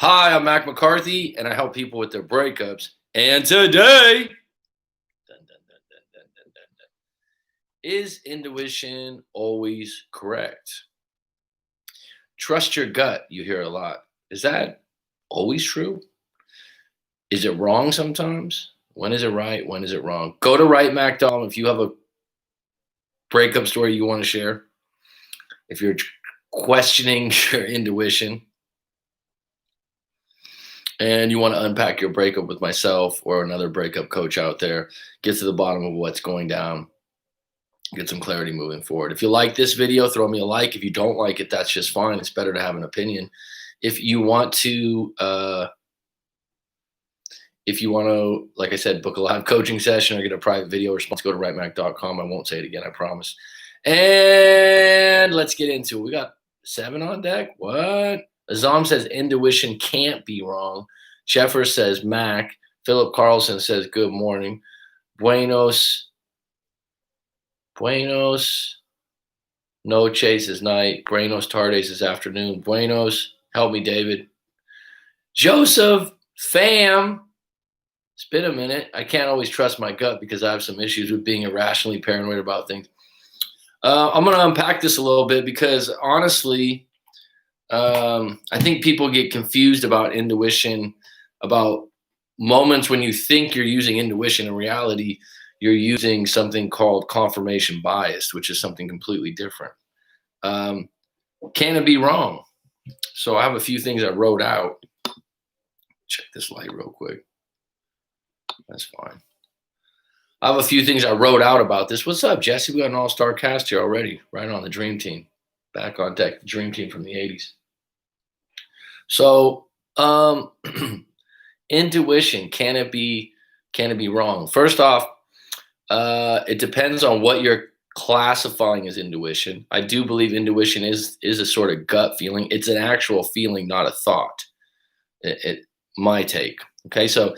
Hi, I'm Mac McCarthy, and I help people with their breakups. And today, dun, dun, dun, dun, dun, dun, dun, dun, is intuition always correct? Trust your gut, you hear a lot. Is that always true? Is it wrong sometimes? When is it right? When is it wrong? Go to rightmac.com if you have a breakup story you want to share. If you're questioning your intuition, and you want to unpack your breakup with myself or another breakup coach out there, get to the bottom of what's going down, get some clarity moving forward. If you like this video, throw me a like. If you don't like it, that's just fine. It's better to have an opinion. If you want to, like I said, book a live coaching session or get a private video response, go to rightmac.com. I won't say it again, I promise. And let's get into it. We got 7 on deck. What? Azam says intuition can't be wrong. Jeffers says Mac. Philip Carlson says good morning. Buenos noches is night. Buenos tardes is afternoon. Buenos, help me, David. Joseph, fam. It's been a minute. I can't always trust my gut because I have some issues with being irrationally paranoid about things. I'm going to unpack this a little bit because honestly, I think people get confused about intuition, about moments when you think you're using intuition. In reality, you're using something called confirmation bias, which is something completely different. Can it be wrong? So I have a few things I wrote out. Check this light real quick. That's fine. I have a few things I wrote out about this. What's up, Jesse? We got an all-star cast here already, right on the Dream Team. Back on deck, the Dream Team from the 80s. So intuition, can it be wrong? First off, it depends on what you're classifying as intuition. I do believe intuition is a sort of gut feeling. It's an actual feeling, not a thought. My take. Okay, so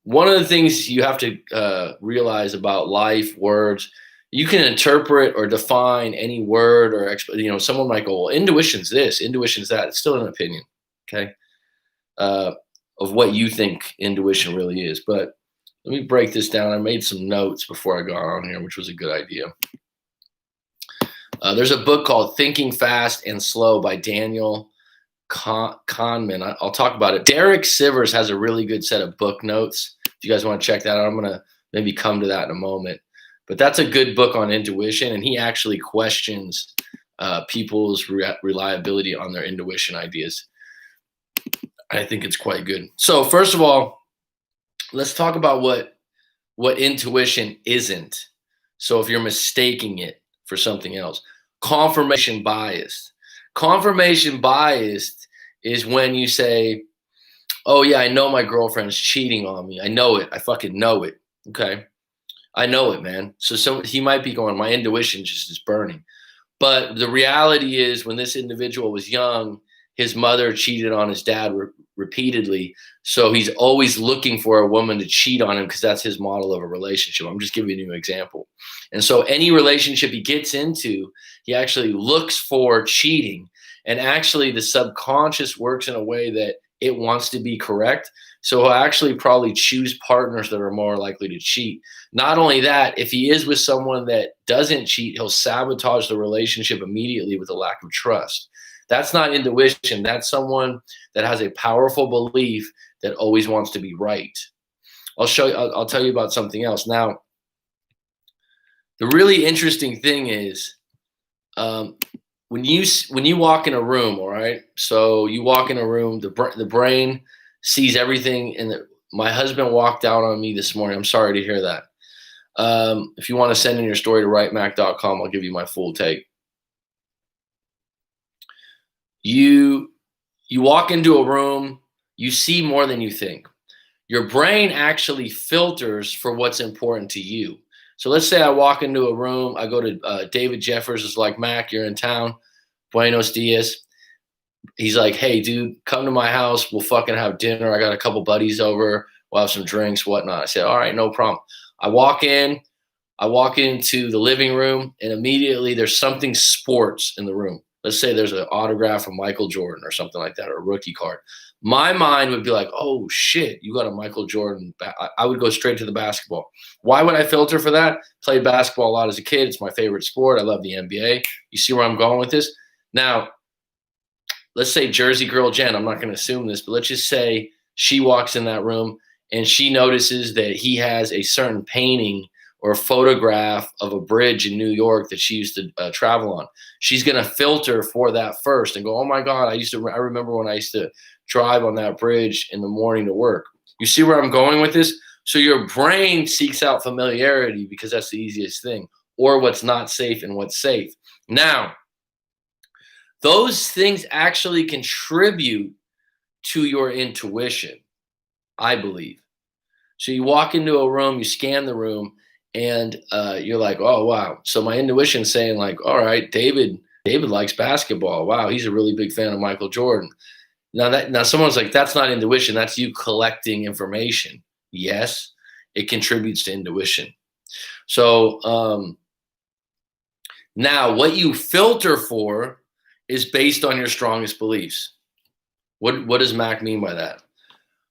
one of the things you have to realize about life, words, you can interpret or define any word or someone might go, well, intuition's this, intuition's that. It's still an opinion, okay, of what you think intuition really is. But let me break this down. I made some notes before I got on here, which was a good idea. There's a book called Thinking Fast and Slow by Daniel Kahneman. I'll talk about it. Derek Sivers has a really good set of book notes. If you guys want to check that out, I'm going to maybe come to that in a moment. But that's a good book on intuition, and he actually questions people's reliability on their intuition ideas. I think it's quite good. So first of all, let's talk about what intuition isn't. So if you're mistaking it for something else, confirmation bias. Confirmation bias is when you say, oh yeah, I know my girlfriend's cheating on me. I know it. I fucking know it. Okay. I know it, man. So he might be going, my intuition just is burning. But the reality is when this individual was young, his mother cheated on his dad repeatedly. So he's always looking for a woman to cheat on him because that's his model of a relationship. I'm just giving you an example. And so any relationship he gets into, he actually looks for cheating. And actually the subconscious works in a way that it wants to be correct. So he'll actually probably choose partners that are more likely to cheat. Not only that, if he is with someone that doesn't cheat, he'll sabotage the relationship immediately with a lack of trust. That's not intuition. That's someone that has a powerful belief that always wants to be right. I'll tell you about something else. Now, the really interesting thing is when you walk in a room, all right? So you walk in a room, the brain sees everything. And my husband walked out on me this morning. I'm sorry to hear that. If you want to send in your story to rightmac.com, I'll give you my full take. You walk into a room, you see more than you think. Your brain actually filters for what's important to you. So let's say I walk into a room, I go to David Jeffers is like, Mac, you're in town. Buenos dias. He's like, hey, dude, come to my house. We'll fucking have dinner. I got a couple buddies over. We'll have some drinks, whatnot. I said, all right, no problem. I walk into the living room, and immediately there's something sports in the room. let's say there's an autograph of Michael Jordan or something like that, or a rookie card. My mind would be like, oh shit, you got a Michael Jordan. I would go straight to the basketball. Why would I filter for that? Played basketball a lot as a kid. It's my favorite sport. I love the NBA. You see where I'm going with this? Now, let's say Jersey Girl Jen, I'm not going to assume this, but let's just say she walks in that room and she notices that he has a certain painting or a photograph of a bridge in New York that she used to travel on. She's going to filter for that first and go, oh my God, I remember when I used to drive on that bridge in the morning to work. You see where I'm going with this? So your brain seeks out familiarity because that's the easiest thing, or what's not safe and what's safe. Now, those things actually contribute to your intuition, I believe. So you walk into a room, you scan the room, and you're like, oh wow. So my intuition's saying like, all right, David likes basketball. Wow, he's a really big fan of Michael Jordan. Now someone's like, that's not intuition. That's you collecting information. Yes, it contributes to intuition. So now what you filter for is based on your strongest beliefs. What does Mac mean by that?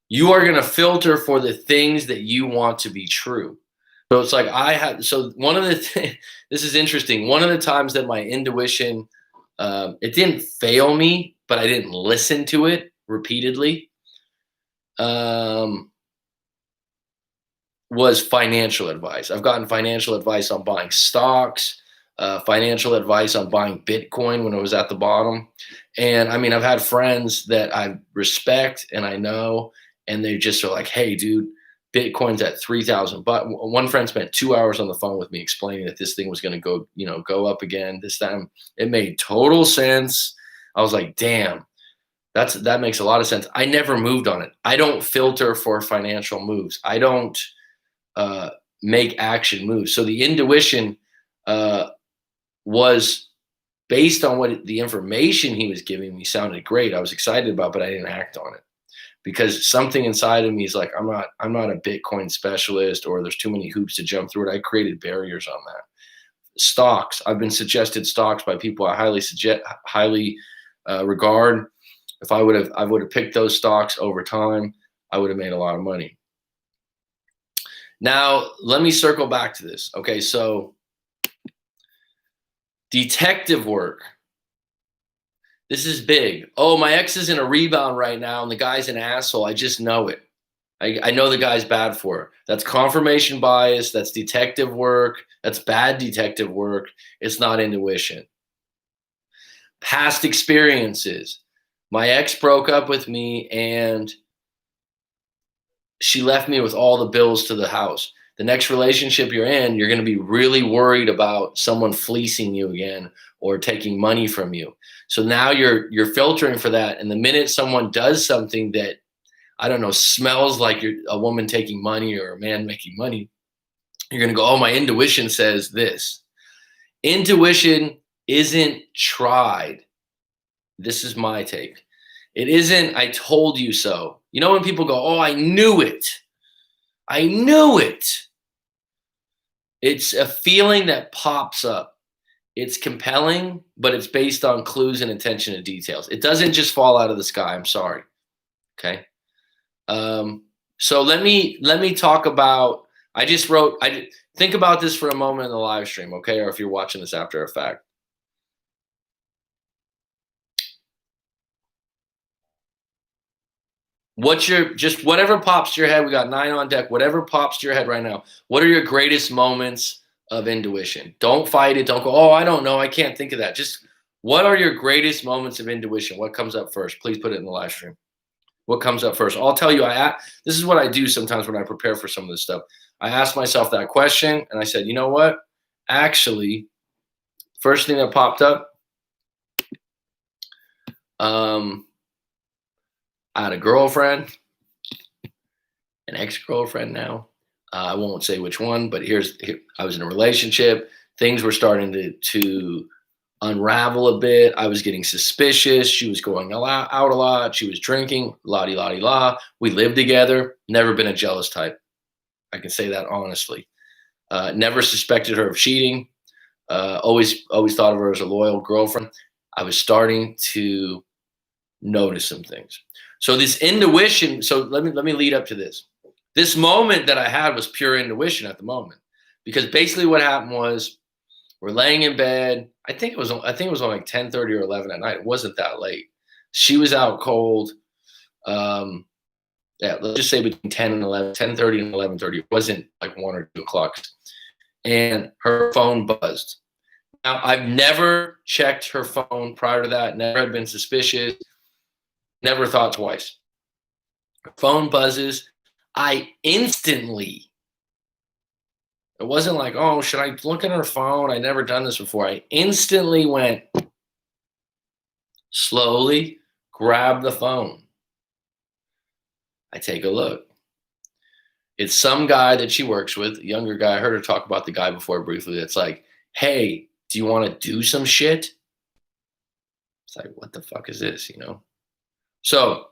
You are going to filter for the things that you want to be true. So it's like one of the this is interesting. One of the times that my intuition, it didn't fail me, but I didn't listen to it repeatedly, was financial advice. I've gotten financial advice on buying stocks, financial advice on buying Bitcoin when it was at the bottom. And I mean, I've had friends that I respect and I know, and they just are like, hey, dude, Bitcoin's at 3,000. But one friend spent 2 hours on the phone with me explaining that this thing was going to go up again this time. It made total sense. I was like, damn, that makes a lot of sense. I never moved on it. I don't filter for financial moves. I don't make action moves. So the intuition was based on what the information he was giving me sounded great. I was excited about, but I didn't act on it because something inside of me is like, I'm not a Bitcoin specialist, or there's too many hoops to jump through it. I created barriers on that. Stocks. I've been suggested stocks by people I highly regard. If I would have picked those stocks over time, I would have made a lot of money. Now, let me circle back to this. Okay, so detective work. This is big. Oh, my ex is in a rebound right now and the guy's an asshole. I just know it. I know the guy's bad for her. That's confirmation bias. That's detective work. That's bad detective work. It's not intuition. Past experiences. My ex broke up with me and she left me with all the bills to the house. The next relationship you're in, you're going to be really worried about someone fleecing you again or taking money from you. So now you're filtering for that. And the minute someone does something that, I don't know, smells like a woman taking money or a man making money, you're going to go, oh, my intuition says this. Intuition isn't tried. This is my take. It isn't, I told you so. You know when people go, oh, I knew it. I knew it. It's a feeling that pops up. It's compelling, but it's based on clues and attention to details. It doesn't just fall out of the sky. I'm sorry. Okay. So let me talk about, think about this for a moment in the live stream. Okay. Or if you're watching this after a fact. Whatever pops to your head, we got 9 on deck, whatever pops to your head right now. What are your greatest moments of intuition? Don't fight it. Don't go, oh, I don't know. I can't think of that. Just what are your greatest moments of intuition? What comes up first? Please put it in the live stream. What comes up first? I'll tell you, this is what I do sometimes when I prepare for some of this stuff. I ask myself that question and I said, you know what? Actually, first thing that popped up, I had a girlfriend, an ex-girlfriend now. I won't say which one, but I was in a relationship. Things were starting to unravel a bit. I was getting suspicious. She was going out a lot. She was drinking, la-di-la-di-la. We lived together. Never been a jealous type. I can say that honestly. Never suspected her of cheating. Always thought of her as a loyal girlfriend. I was starting to notice some things. So this intuition, so let me lead up to this. This moment that I had was pure intuition at the moment. Because basically what happened was we're laying in bed. I think it was on like 10:30 or 11 at night. It wasn't that late. She was out cold. Yeah, let's just say between 10 and 11, 10:30 and 11:30. It wasn't like 1 or 2 o'clock. And her phone buzzed. Now, I've never checked her phone prior to that, never had been suspicious, never thought twice. Her phone buzzes. I instantly, it wasn't like, oh, should I look at her phone? I'd never done this before. I instantly went, slowly grab the phone. I take a look. It's some guy that she works with, a younger guy. I heard her talk about the guy before briefly. That's like, hey, do you want to do some shit? It's like, what the fuck is this, you know? So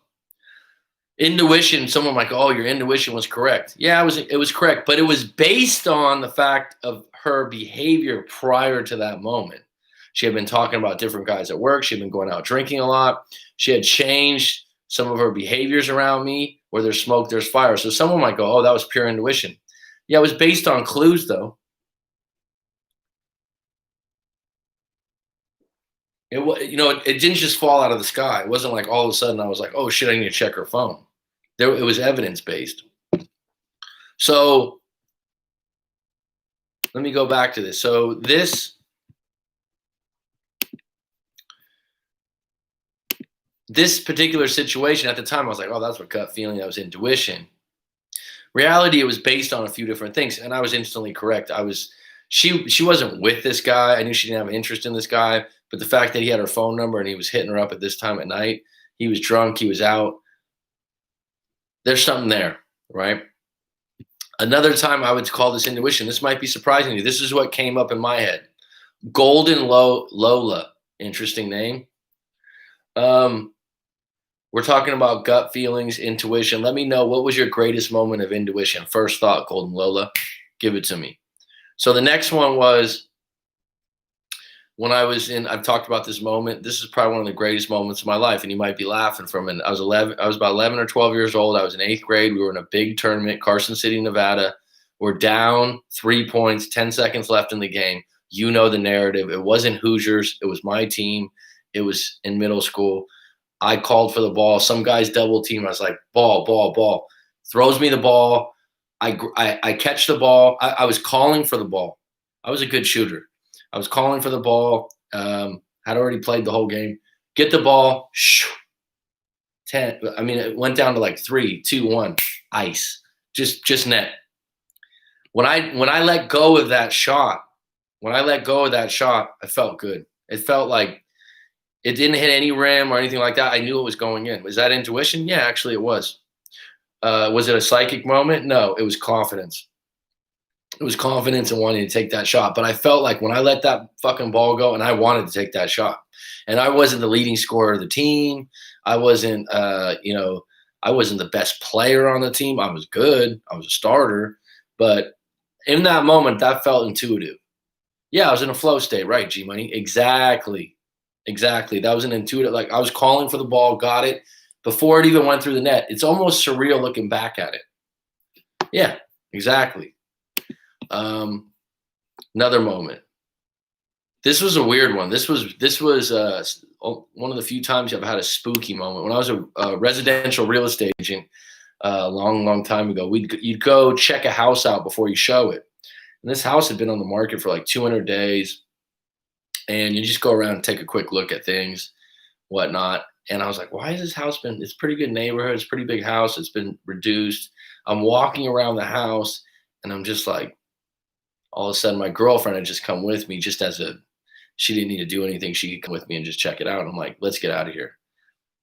intuition, someone might go, oh, your intuition was correct. Yeah, it was correct, but it was based on the fact of her behavior prior to that moment. She had been talking about different guys at work. She had been going out drinking a lot. She had changed some of her behaviors around me. Where there's smoke, there's fire. So someone might go, oh, that was pure intuition. Yeah, it was based on clues, though. It didn't just fall out of the sky. It wasn't like all of a sudden I was like, oh shit, I need to check her phone. It was evidence based. So let me go back to this. So this particular situation at the time, I was like, oh, that's what gut feeling. That was intuition. Reality, it was based on a few different things, and I was instantly correct. She wasn't with this guy. I knew she didn't have interest in this guy, but the fact that he had her phone number and he was hitting her up at this time at night, he was drunk, he was out. There's something there, right? Another time I would call this intuition. This might be surprising to you. This is what came up in my head. Golden Lola, interesting name. We're talking about gut feelings, intuition. Let me know, what was your greatest moment of intuition? First thought, Golden Lola. Give it to me. So the next one was when I've talked about this moment. This is probably one of the greatest moments of my life, and you might be laughing from it. I was about 11 or 12 years old. I was in 8th grade. We were in a big tournament, Carson City, Nevada. We're down 3 points, 10 seconds left in the game. You know the narrative. It wasn't Hoosiers. It was my team. It was in middle school. I called for the ball. Some guys double team. I was like, ball, ball, ball. Throws me the ball. I catch the ball. I was calling for the ball. I was a good shooter. I was calling for the ball. Had already played the whole game. Get the ball. 10. I mean, it went down to like 3, 2, 1. Ice. Just net. When I let go of that shot, I felt good. It felt like it didn't hit any rim or anything like that. I knew it was going in. Was that intuition? Yeah, actually it was. Was it a psychic moment? No, it was confidence. It was confidence in wanting to take that shot. But I felt like when I let that fucking ball go, and I wanted to take that shot, and I wasn't the leading scorer of the team. I wasn't, I wasn't the best player on the team. I was good. I was a starter. But in that moment, that felt intuitive. Yeah, I was in a flow state, right, G Money? Exactly. That was an intuitive, like I was calling for the ball, got it before it even went through the net. It's almost surreal looking back at it. Yeah, exactly. Another moment. This was a weird one. This was one of the few times I've had a spooky moment. When I was a residential real estate agent a long time ago, you'd go check a house out before you show it. And this house had been on the market for like 200 days. And you just go around and take a quick look at things, whatnot. And I was like, why has this house been, it's a pretty good neighborhood. It's a pretty big house. It's been reduced. I'm walking around the house and I'm just like, all of a sudden my girlfriend had just come with me she didn't need to do anything. She could come with me and just check it out. And I'm like, let's get out of here.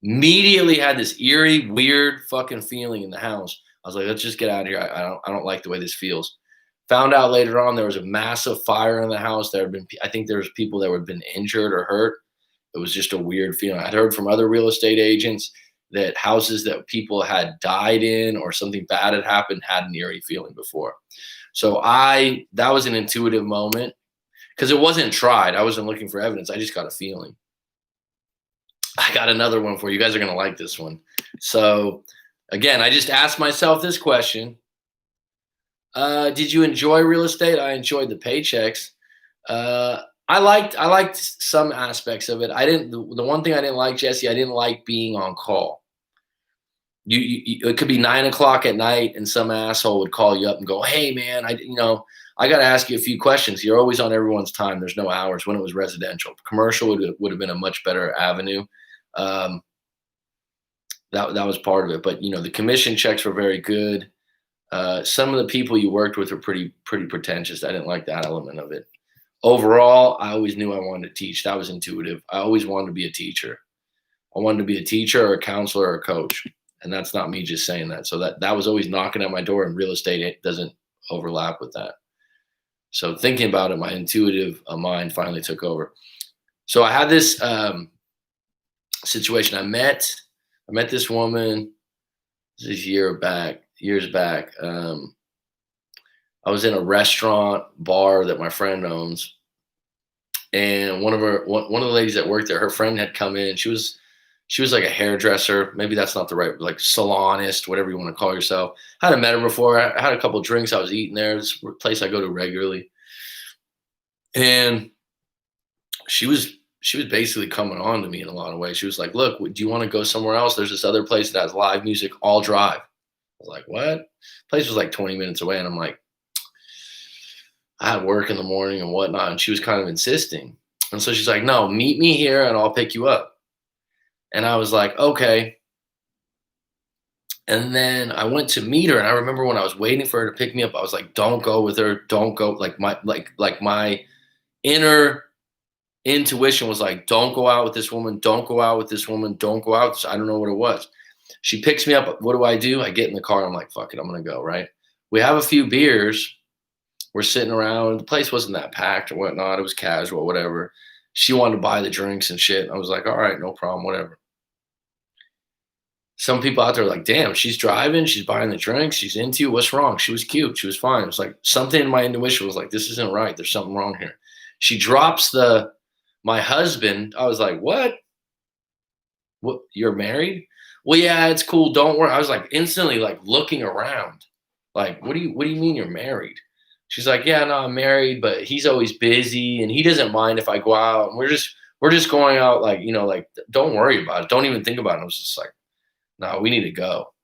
Immediately had this eerie, weird fucking feeling in the house. I was like, let's just get out of here. I don't like the way this feels. Found out later on there was a massive fire in the house. I think there was people that had been injured or hurt. It was just a weird feeling. I'd heard from other real estate agents that houses that people had died in or something bad had happened had an eerie feeling before. So that was an intuitive moment because it wasn't tried. I wasn't looking for evidence. I just got a feeling. I got another one for you. You guys are going to like this one. So, again, I just asked myself this question. Did you enjoy real estate? I enjoyed the paychecks. I liked some aspects of it. I didn't. The one thing I didn't like, Jesse, I didn't like being on call. It could be 9 o'clock at night, and some asshole would call you up and go, "Hey, man, I got to ask you a few questions. You're always on everyone's time. There's no hours." When it was residential, commercial would have been a much better avenue. Um, that was part of it. But the commission checks were very good. Some of the people you worked with were pretty pretentious. I didn't like that element of it. Overall, I always knew I wanted to teach. That was intuitive. I always wanted to be a teacher. I wanted to be a teacher or a counselor or a coach. And that's not me just saying that. So that was always knocking at my door, and real estate, it doesn't overlap with that. So thinking about it, my intuitive mind finally took over. So I had this situation. I met this woman this years back. I was in a restaurant bar that my friend owns, and one of the ladies that worked there, her friend had come in. She was like a hairdresser. Maybe that's not the right, like, salonist, whatever you want to call yourself. I hadn't met her before. I had a couple of drinks. I was eating there. It's a place I go to regularly, and she was basically coming on to me in a lot of ways. She was like, "Look, do you want to go somewhere else? There's this other place that has live music all drive." I was like, "What?" Place was like 20 minutes away, and I'm like, I had work in the morning and whatnot, and she was kind of insisting. And so she's like, "No, meet me here and I'll pick you up." And I was like, "Okay." And then I went to meet her, and I remember when I was waiting for her to pick me up, I was like, "Don't go with her. Don't go." Like my inner intuition was like, "Don't go out with this woman. Don't go out with this woman. Don't go out." I don't know what it was. She picks me up. What do? I get in the car. I'm like, "Fuck it. I'm going to go." Right. We have a few beers. We're sitting around. The place wasn't that packed or whatnot. It was casual, whatever. She wanted to buy the drinks and shit. I was like, "All right, no problem, whatever." Some people out there are like, "Damn, she's driving, she's buying the drinks, she's into you. What's wrong?" She was cute, she was fine. It was like something in my intuition was like, "This isn't right. There's something wrong here." She drops my husband. I was like, "What? What? You're married?" "Well, yeah, it's cool. Don't worry." I was like instantly like looking around, like, what do you mean you're married?" She's like, "Yeah, no, I'm married, but he's always busy and he doesn't mind if I go out. And we're just going out, like, like, don't worry about it. Don't even think about it." I was just like, "No, we need to go."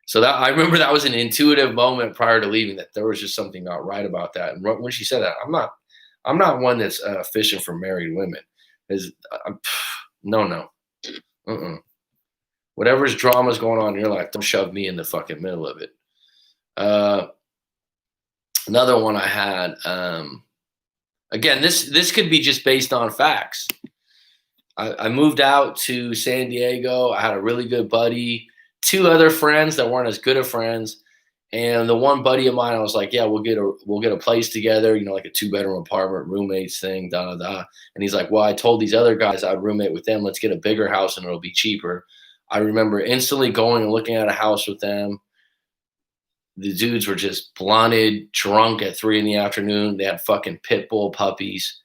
So that I remember that was an intuitive moment prior to leaving, that there was just something not right about that. And when she said that, I'm not one that's fishing for married women. Is no, no. Uh-uh. Whatever's drama's going on in your life, don't shove me in the fucking middle of it. Uh, Another one I had. Again, this could be just based on facts. I moved out to San Diego. I had a really good buddy, two other friends that weren't as good of friends, and the one buddy of mine, I was like, "Yeah, we'll get a place together, like a 2-bedroom apartment, roommates thing, da da da." And he's like, "Well, I told these other guys I'd roommate with them. Let's get a bigger house and it'll be cheaper." I remember instantly going and looking at a house with them. The dudes were just blunted, drunk at 3 in the afternoon. They had fucking pit bull puppies.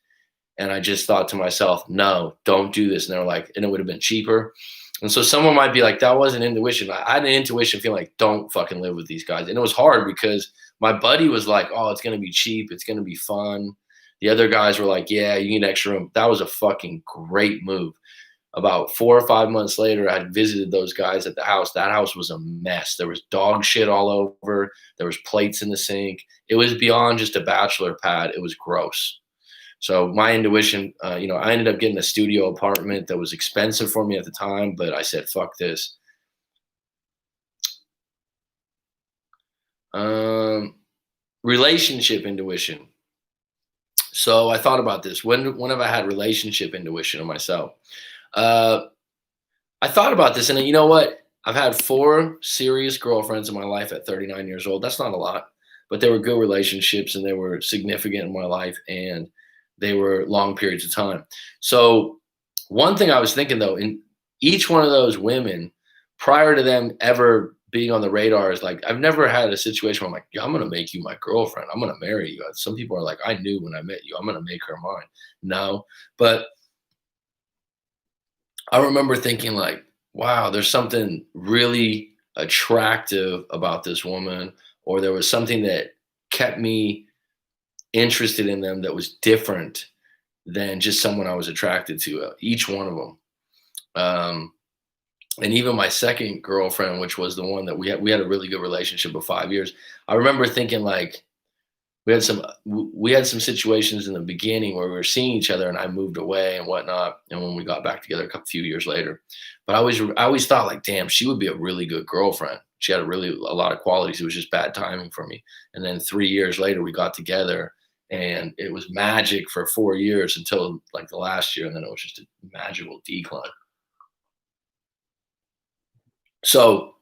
And I just thought to myself, "No, don't do this." And they're like, "And it would have been cheaper." And so someone might be like, "That wasn't intuition." I had an intuition feeling like, don't fucking live with these guys. And it was hard because my buddy was like, "Oh, it's going to be cheap. It's going to be fun." The other guys were like, "Yeah, you need extra room." That was a fucking great move. About 4 or 5 months later, I had visited those guys at the house. That house was a mess. There was dog shit all over. There was plates in the sink. It was beyond just a bachelor pad. It was gross. So my intuition, I ended up getting a studio apartment that was expensive for me at the time, but I said, "Fuck this." Um, Relationship intuition. So I thought about this. When have I had relationship intuition of myself? Uh, I thought about this, and you know what? I've had 4 serious girlfriends in my life at 39 years old. That's not a lot, but they were good relationships and they were significant in my life, and they were long periods of time. So, one thing I was thinking though, in each one of those women, prior to them ever being on the radar, is like, I've never had a situation where I'm like, "Yeah, I'm going to make you my girlfriend. I'm going to marry you." Some people are like, "I knew when I met you, I'm going to make her mine." No, but I remember thinking like, wow, there's something really attractive about this woman, or there was something that kept me interested in them that was different than just someone I was attracted to, each one of them. Um, and even my second girlfriend, which was the one that we had a really good relationship of 5 years. I remember thinking like, we had some situations in the beginning where we were seeing each other and I moved away and whatnot. And when we got back together few years later, but I always thought like, damn, she would be a really good girlfriend. She had a lot of qualities. It was just bad timing for me. And then 3 years later, we got together and it was magic for 4 years until like the last year. And then it was just a magical decline. So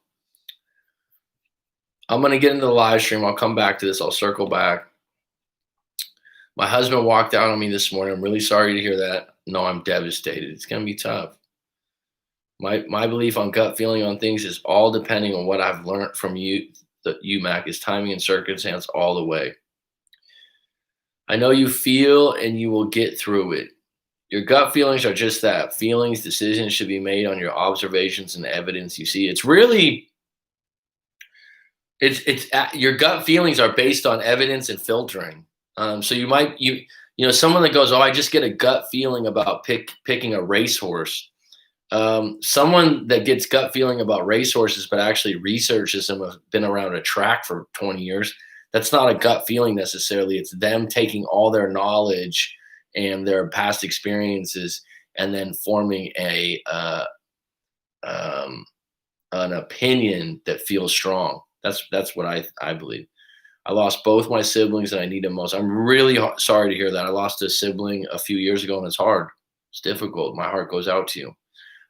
I'm going to get into the live stream. I'll come back to this. I'll circle back. My husband walked out on me this morning. I'm really sorry to hear that. No, I'm devastated. It's going to be tough. My belief on gut feeling on things is all depending on what I've learned from you, Mac, is timing and circumstance all the way. I know you feel and you will get through it. Your gut feelings are just that. Feelings, decisions should be made on your observations and evidence you see. It's really your gut feelings are based on evidence and filtering. So someone that goes, oh, I just get a gut feeling about picking a racehorse. Someone that gets gut feeling about racehorses, but actually researches them, have been around a track for 20 years. That's not a gut feeling necessarily. It's them taking all their knowledge and their past experiences and then forming an opinion that feels strong. That's what I believe. I lost both my siblings and I need them most. I'm really sorry to hear that. I lost a sibling a few years ago and it's hard. It's difficult. My heart goes out to you.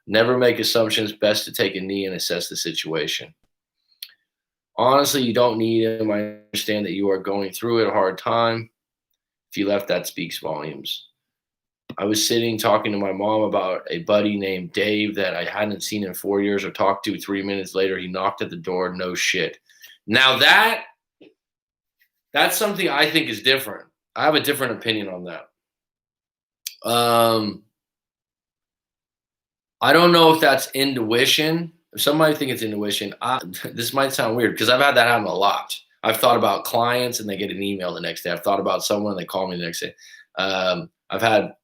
Never make assumptions. Best to take a knee and assess the situation. Honestly, you don't need him. I understand that you are going through a hard time. If you left, that speaks volumes. I was sitting talking to my mom about a buddy named Dave that I hadn't seen in 4 years or talked to. 3 minutes later, he knocked at the door. No shit. Now that's something I think is different. I have a different opinion on that. I don't know if that's intuition. Some might think it's intuition. This might sound weird because I've had that happen a lot. I've thought about clients and they get an email the next day. I've thought about someone and they call me the next day. I've had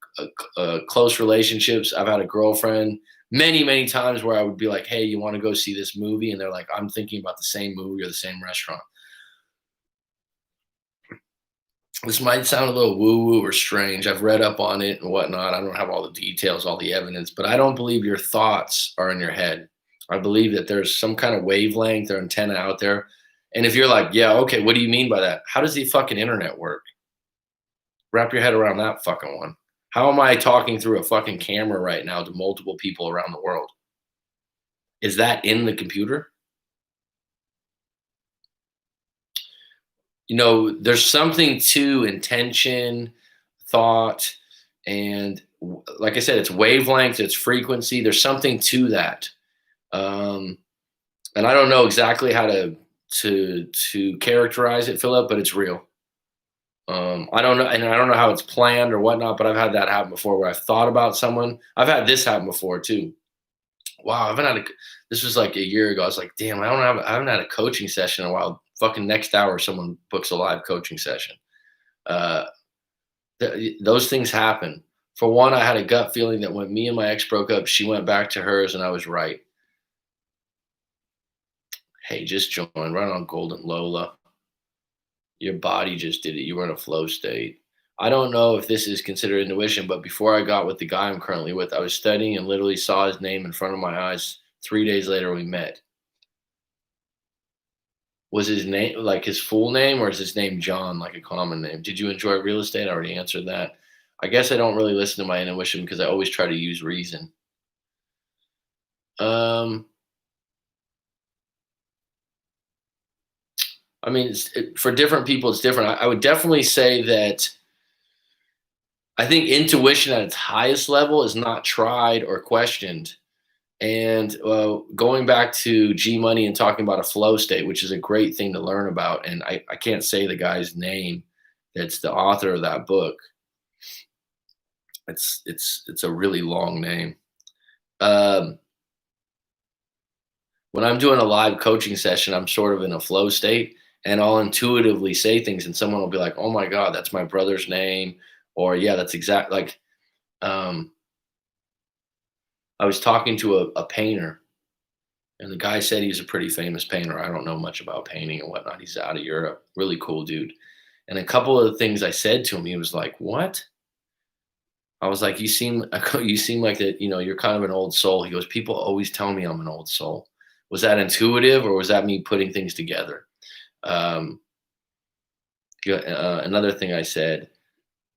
close relationships. I've had a girlfriend many, many times where I would be like, hey, you want to go see this movie? And they're like, I'm thinking about the same movie or the same restaurant. This might sound a little woo-woo or strange. I've read up on it and whatnot. I don't have all the details, all the evidence, but I don't believe your thoughts are in your head. I believe that there's some kind of wavelength or antenna out there. And if you're like, yeah, okay, what do you mean by that? How does the fucking internet work? Wrap your head around that fucking one. How am I talking through a fucking camera right now to multiple people around the world? Is that in the computer? There's something to intention, thought, and like I said, it's wavelength, it's frequency. There's something to that. And I don't know exactly how to characterize it, Philip, but it's real. I don't know, and I don't know how it's planned or whatnot, but I've had that happen before where I've thought about someone. I've had this happen before too. Wow, this was like a year ago. I was like, damn, I haven't had a coaching session in a while. Fucking next hour, someone books a live coaching session. Uh, those things happen. For one, I had a gut feeling that when me and my ex broke up, she went back to hers and I was right. Hey, just join right on Golden Lola. Your body just did it. You were in a flow state. I don't know if this is considered intuition, but before I got with the guy I'm currently with, I was studying and literally saw his name in front of my eyes. 3 days later, we met. Was his name like his full name or is his name John, like a common name? Did you enjoy real estate? I already answered that. I guess I don't really listen to my intuition because I always try to use reason. Um, I mean, for different people, it's different. I would definitely say that I think intuition at its highest level is not tried or questioned. And going back to G Money and talking about a flow state, which is a great thing to learn about. And I can't say the guy's name that's the author of that book. It's a really long name. Um, when I'm doing a live coaching session, I'm sort of in a flow state and I'll intuitively say things and someone will be like, "Oh my god, that's my brother's name," or "Yeah, that's exact." Like, um, I was talking to a painter and the guy said he's a pretty famous painter. I don't know much about painting and whatnot. He's out of Europe, really cool dude. And a couple of the things I said to him, he was like, "What?" I was like, you seem like that, you're kind of an old soul." He goes, "People always tell me I'm an old soul." Was that intuitive or was that me putting things together? Um, another thing I said,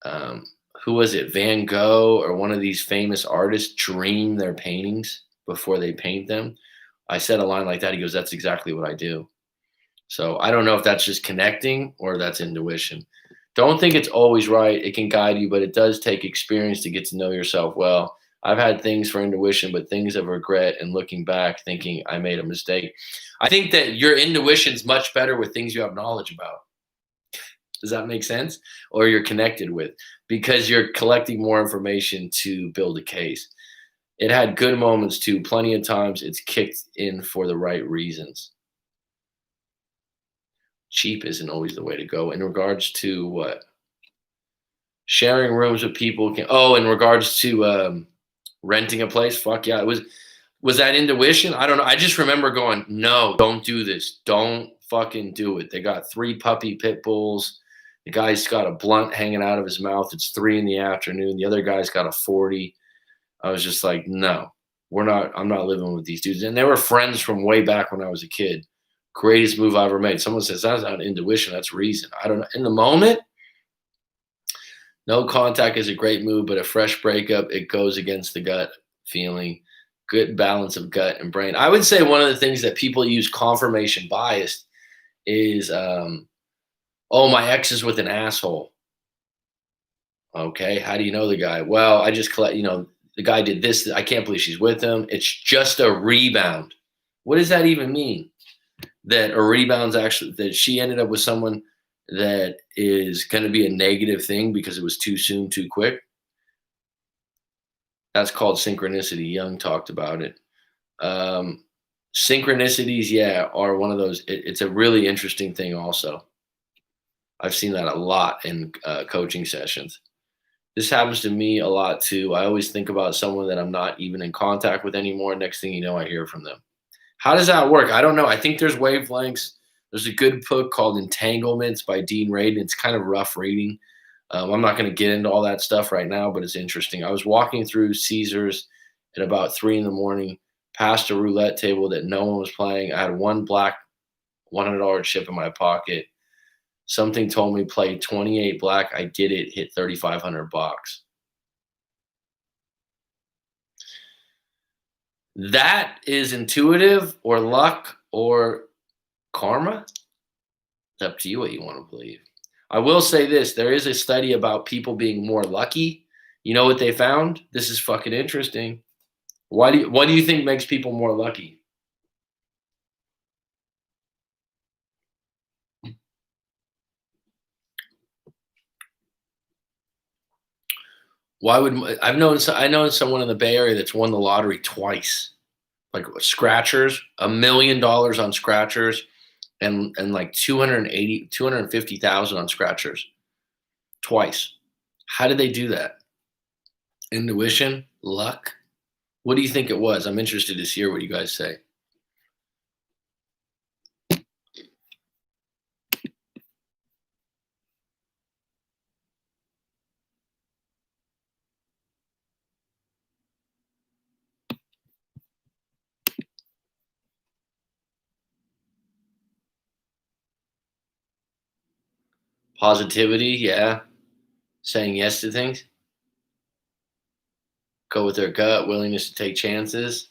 um, who was it? Van Gogh or one of these famous artists dream their paintings before they paint them. I said a line like that. He goes, "That's exactly what I do." So I don't know if that's just connecting or that's intuition. Don't think it's always right. It can guide you, but it does take experience to get to know yourself well. I've had things for intuition, but things of regret and looking back thinking I made a mistake. I think that your intuition's much better with things you have knowledge about. Does that make sense? Or you're connected with because you're collecting more information to build a case. It had good moments too. Plenty of times it's kicked in for the right reasons. Cheap isn't always the way to go in regards to what? Sharing rooms with people can in regards to, renting a place, fuck yeah, was that intuition? I don't know, I just remember going, "No, don't do this, don't fucking do it." They got 3 puppy pit bulls, the guy's got a blunt hanging out of his mouth, it's 3 in the afternoon, the other guy's got a 40. I was just like, "No, I'm not living with these dudes," and they were friends from way back when I was a kid. Greatest move I ever made. Someone says, "That's not intuition, that's reason." I don't know. In the moment, no contact is a great move, but a fresh breakup, it goes against the gut feeling. Good balance of gut and brain. I would say one of the things that people use confirmation bias is, oh, my ex is with an asshole. Okay, how do you know the guy? Well, I just collect, the guy did this. I can't believe she's with him. It's just a rebound. What does that even mean? That a rebound's actually that she ended up with someone that is going to be a negative thing because it was too soon, too quick. That's called synchronicity. Jung talked about it. Um, Synchronicities, yeah, are one of those. It's a really interesting thing. Also, I've seen that a lot in coaching sessions. This happens to me a lot too. I always think about someone that I'm not even in contact with anymore. Next thing you know, I hear from them. How does that work? I don't know. I think there's wavelengths. There's a good book called Entanglements by Dean Radin. It's kind of rough reading. I'm not going to get into all that stuff right now, but it's interesting. I was walking through Caesars at about 3 in the morning, past a roulette table that no one was playing. I had one black $100 chip in my pocket. Something told me play 28 black. I did it, hit 3,500 bucks. That is intuitive or luck or karma. It's up to you what you want to believe. I will say this, there is a study about people being more lucky. You know what they found? This is fucking interesting. What do you think makes people more lucky? Why would I know someone in the Bay Area that's won the lottery twice. Like scratchers, $1 million on scratchers and like 250,000 on scratchers twice. How did they do that? Intuition, luck? What do you think it was? I'm interested to hear what you guys say. Positivity, yeah. Saying yes to things. Go with their gut, willingness to take chances.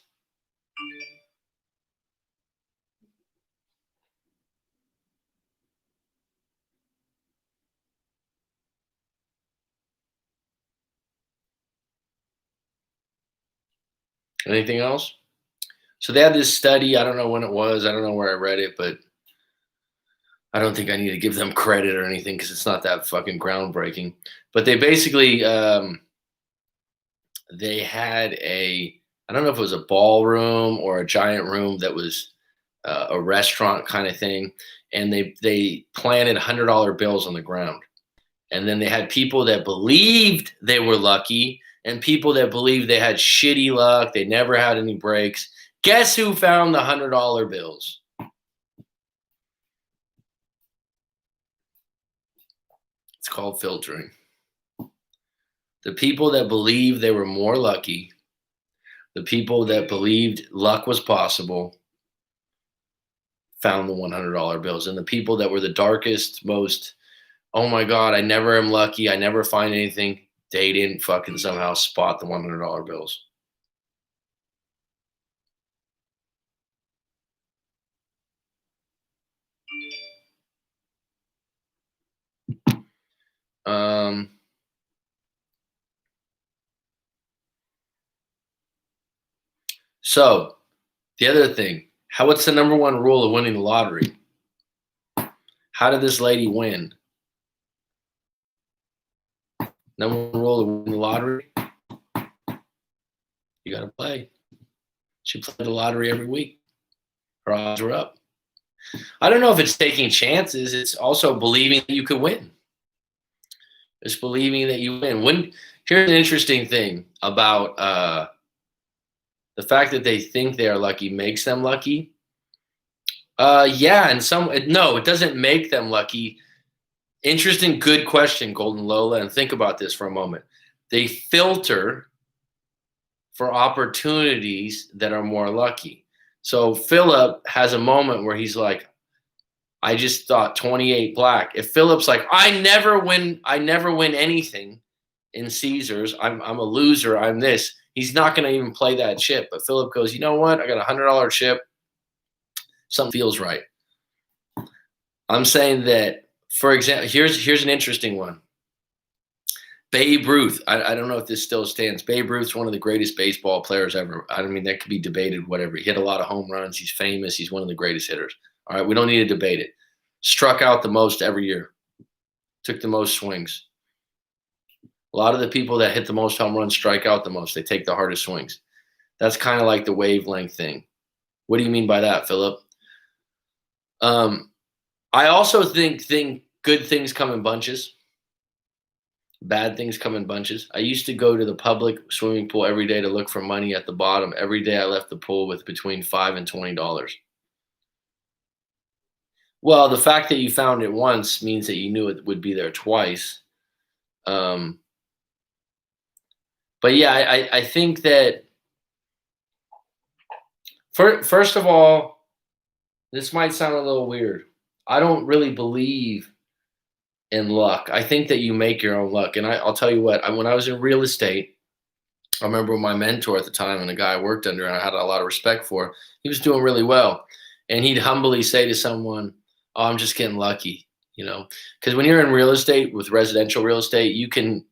Anything else? So they had this study. I don't know when it was. I don't know where I read it, but I don't think I need to give them credit or anything because it's not that fucking groundbreaking. But they basically they had a I don't know if it was a ballroom or a giant room that was a restaurant kind of thing, and they planted $100 bills on the ground, and then they had people that believed they were lucky and people that believed they had shitty luck. They never had any breaks. Guess who found the $100 bills? It's called filtering. The people that believed they were more lucky, the people that believed luck was possible, found the $100 bills. And the people that were the darkest, most, oh my God, I never am lucky, I never find anything, they didn't fucking somehow spot the $100 bills. So the other thing, what's the number one rule of winning the lottery? How did this lady win? Number one rule of winning the lottery, you got to play. She played the lottery every week. Her odds were up. I don't know if it's taking chances. It's also believing that you could win. It's believing that you win. Here's an interesting thing about the fact that they think they are lucky makes them lucky. Yeah, and no, it doesn't make them lucky. Interesting, good question, Golden Lola, and think about this for a moment. They filter for opportunities that are more lucky. So Philip has a moment where he's like, I just thought 28 black. If Philip's like, I never win anything in Caesars. I'm a loser. I'm this. He's not going to even play that chip. But Philip goes, you know what? I got $100 chip. Something feels right. I'm saying that, for example, here's an interesting one. Babe Ruth. I don't know if this still stands. Babe Ruth's one of the greatest baseball players ever. I mean, that could be debated, whatever. He hit a lot of home runs. He's famous. He's one of the greatest hitters. All right, we don't need to debate it. Struck out the most every year. Took the most swings. A lot of the people that hit the most home runs strike out the most. They take the hardest swings. That's kind of like the wavelength thing. What do you mean by that, Philip? I also think good things come in bunches. Bad things come in bunches. I used to go to the public swimming pool every day to look for money at the bottom. Every day I left the pool with between $5 and $20. Well, the fact that you found it once means that you knew it would be there twice. But yeah, I think that first of all, this might sound a little weird. I don't really believe in luck. I think that you make your own luck. And I'll tell you what, when I was in real estate, I remember my mentor at the time and the guy I worked under and I had a lot of respect for, he was doing really well. And he'd humbly say to someone, oh, I'm just getting lucky, you know? Because when you're in real estate, with residential real estate, you could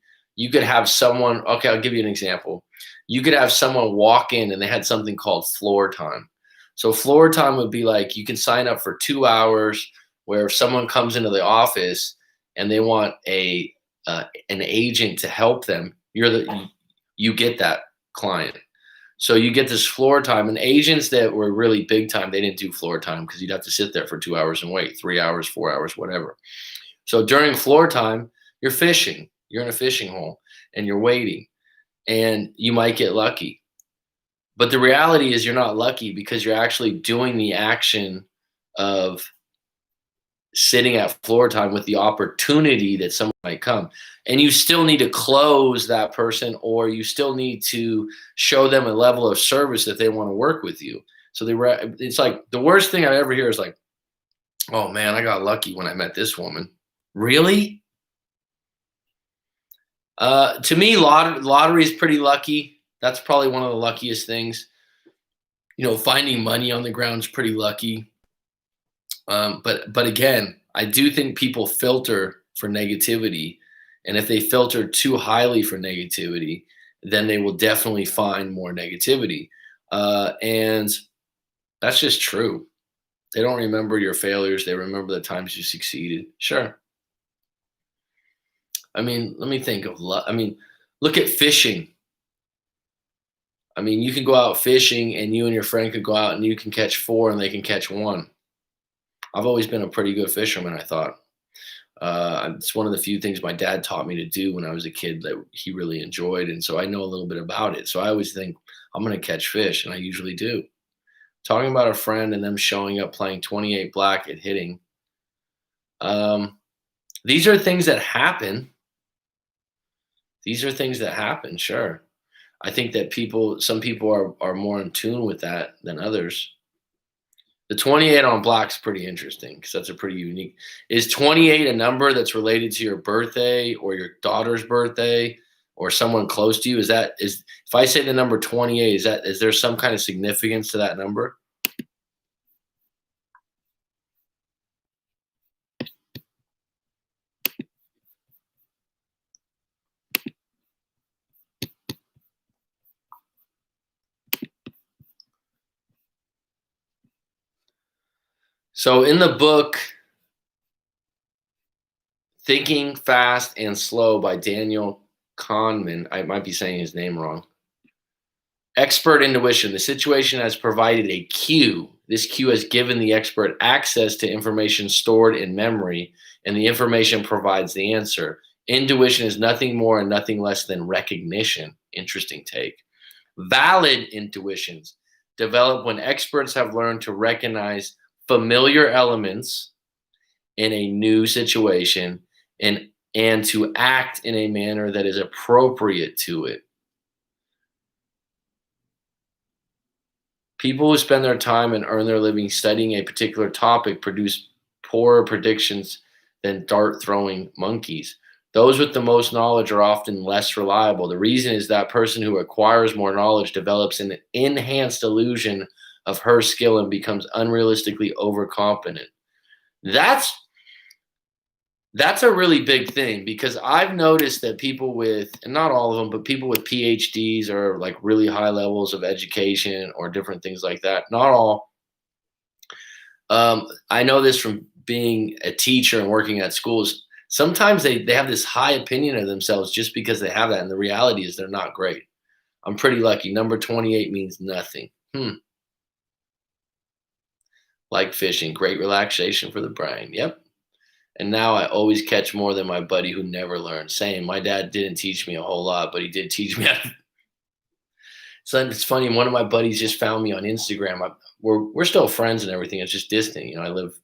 have someone, okay, I'll give you an example. You could have someone walk in and they had something called floor time. So floor time would be like, you can sign up for 2 hours where if someone comes into the office and they want an agent to help them, you get that client. So you get this floor time, and agents that were really big time, they didn't do floor time because you'd have to sit there for 2 hours and wait, 3 hours, 4 hours, whatever. So during floor time, you're fishing. You're in a fishing hole and you're waiting, and you might get lucky. But the reality is you're not lucky because you're actually doing the action of sitting at floor time with the opportunity that someone might come. And you still need to close that person, or you still need to show them a level of service that they want to work with you. So it's like the worst thing I ever hear is like, oh man, I got lucky when I met this woman. Really? To me, lottery is pretty lucky. That's probably one of the luckiest things. You know, finding money on the ground is pretty lucky. But again, I do think people filter for negativity, and if they filter too highly for negativity, then they will definitely find more negativity. And that's just true. They don't remember your failures. They remember the times you succeeded. Sure. I mean, let me think of luck. I mean, look at fishing. I mean, you can go out fishing and you and your friend could go out and you can catch 4 and they can catch 1. I've always been a pretty good fisherman, I thought. It's one of the few things my dad taught me to do when I was a kid that he really enjoyed, and so I know a little bit about it. So I always think I'm going to catch fish, and I usually do. Talking about a friend and them showing up playing 28 black at hitting. Um, these are things that happen. These are things that happen, sure. I think that some people are more in tune with that than others. The 28 on black's pretty interesting because that's a pretty unique. Is 28 a number that's related to your birthday or your daughter's birthday or someone close to you? Is if I say the number 28, is there some kind of significance to that number? So in the book Thinking Fast and Slow by Daniel Kahneman, I might be saying his name wrong. Expert intuition. The situation has provided a cue. This cue has given the expert access to information stored in memory, and the information provides the answer. Intuition is nothing more and nothing less than recognition. Interesting take. Valid intuitions develop when experts have learned to recognize familiar elements in a new situation and to act in a manner that is appropriate to it. People who spend their time and earn their living studying a particular topic produce poorer predictions than dart throwing monkeys. Those with the most knowledge are often less reliable. The reason is that person who acquires more knowledge develops an enhanced illusion of her skill and becomes unrealistically overconfident. That's a really big thing because I've noticed that people with, and not all of them, but people with PhDs or like really high levels of education or different things like that, not all. I know this from being a teacher and working at schools. Sometimes they have this high opinion of themselves just because they have that. And the reality is they're not great. I'm pretty lucky. Number 28 means nothing. Like fishing, great relaxation for the brain. Yep. And now I always catch more than my buddy who never learned. Same. My dad didn't teach me a whole lot, but he did teach me how to. So it's funny. One of my buddies just found me on Instagram. We're still friends and everything. It's just distant. I live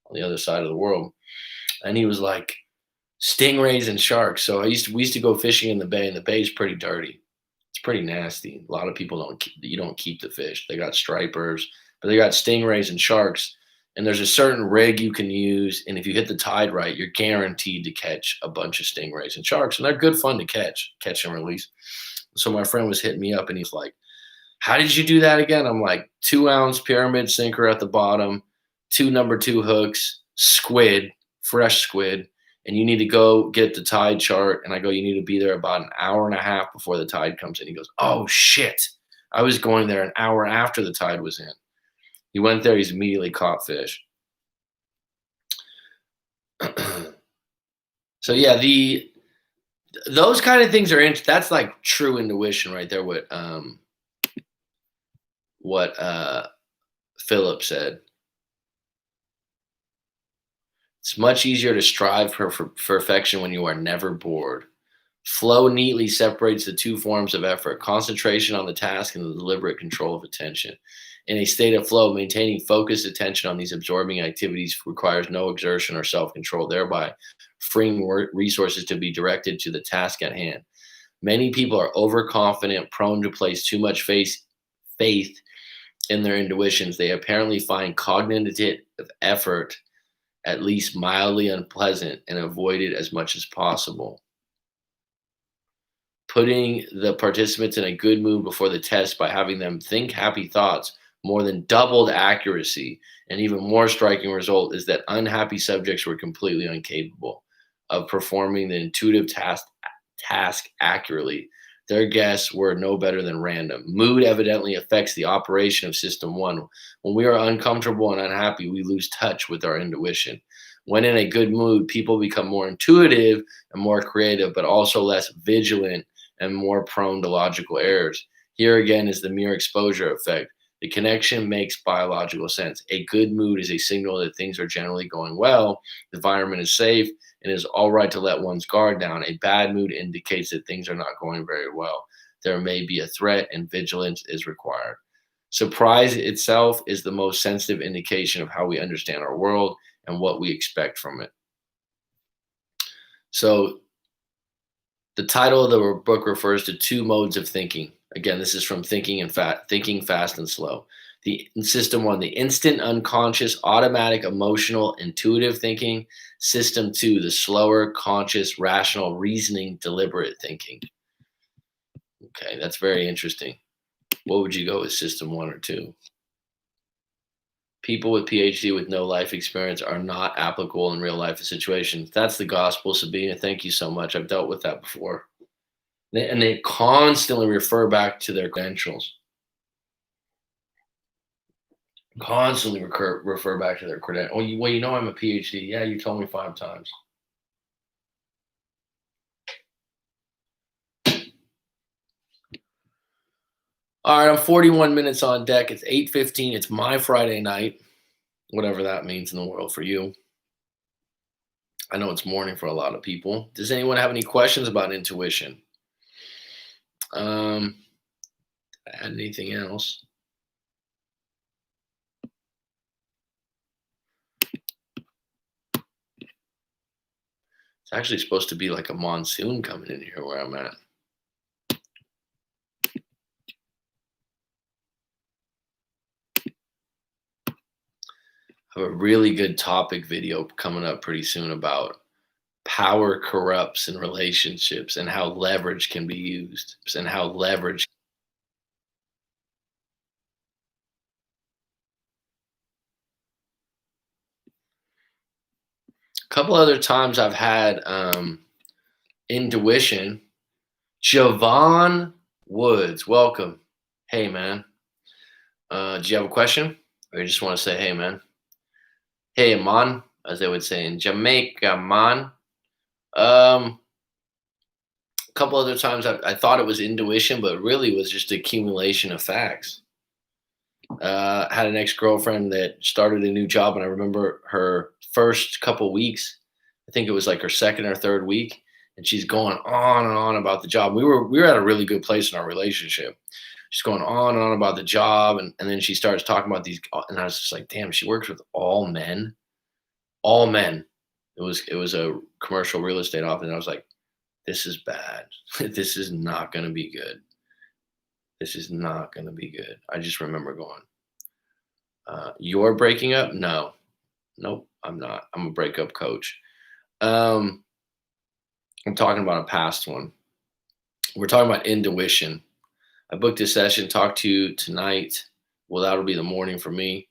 on the other side of the world. And he was like, stingrays and sharks. So we used to go fishing in the bay, and the bay is pretty dirty. It's pretty nasty. A lot of people you don't keep the fish. They got stripers, but they got stingrays and sharks. And there's a certain rig you can use, and if you hit the tide right, you're guaranteed to catch a bunch of stingrays and sharks, and they're good fun to catch and release. So my friend was hitting me up, and he's like, "How did you do that again?" I'm like, 2-ounce pyramid sinker at the bottom, 2 number 2 hooks, squid, fresh squid, and you need to go get the tide chart. And I go, you need to be there about an hour and a half before the tide comes in. He goes, oh shit, I was going there an hour after the tide was in. He went there. He's immediately caught fish. So yeah, those kind of things are that's like true intuition right there. What Philip said. It's much easier to strive for perfection when you are never bored. Flow neatly separates the two forms of effort: concentration on the task and the deliberate control of attention. In a state of flow, maintaining focused attention on these absorbing activities requires no exertion or self-control, thereby freeing resources to be directed to the task at hand. Many people are overconfident, prone to place too much faith in their intuitions. They apparently find cognitive effort at least mildly unpleasant and avoid it as much as possible. Putting the participants in a good mood before the test by having them think happy thoughts more than doubled accuracy. An even more striking result is that unhappy subjects were completely incapable of performing the intuitive task accurately. Their guesses were no better than random. Mood evidently affects the operation of System 1. When we are uncomfortable and unhappy, we lose touch with our intuition. When in a good mood, people become more intuitive and more creative, but also less vigilant and more prone to logical errors. Here again is the mere exposure effect. The connection makes biological sense. A good mood is a signal that things are generally going well, the environment is safe, and it is all right to let one's guard down. A bad mood indicates that things are not going very well. There may be a threat, and vigilance is required. Surprise itself is the most sensitive indication of how we understand our world and what we expect from it. So, the title of the book refers to two modes of thinking. Again, this is from Thinking Fast and Slow. In System 1, the instant, unconscious, automatic, emotional, intuitive thinking. System 2, the slower, conscious, rational, reasoning, deliberate thinking. Okay, that's very interesting. What would you go with, System 1 or 2? People with PhD with no life experience are not applicable in real life situations. That's the gospel, Sabina. Thank you so much. I've dealt with that before. And they constantly refer back to their credentials. Constantly refer back to their credentials. Oh, well, you know I'm a PhD. Yeah, you told me 5 times. All right, I'm 41 minutes on deck. It's 8:15. It's my Friday night, whatever that means in the world for you. I know it's morning for a lot of people. Does anyone have any questions about intuition? Add anything else? It's actually supposed to be like a monsoon coming in here where I'm at. I have a really good topic video coming up pretty soon about power corrupts in relationships and how leverage can be used and how leverage. A couple other times I've had intuition. Javon Woods, welcome. Hey, man. Do you have a question? Or you just want to say, hey, man? Hey, man, as they would say in Jamaica, man. A couple other times I thought it was intuition, but really was just accumulation of facts. Had an ex-girlfriend that started a new job, and I remember her first couple weeks. I think it was like her second or third week, and she's going on and on about the job. We were at a really good place in our relationship. She's going on and on about the job, and then she starts talking about these, and I was just like, damn, she works with all men, all men. It was a commercial real estate office, and I was like, this is bad. This is not going to be good. This is not going to be good. I just remember going, you're breaking up? No, nope, I'm not. I'm a breakup coach. I'm talking about a past one. We're talking about intuition. I booked a session, talk to you tonight. Well, that'll be the morning for me.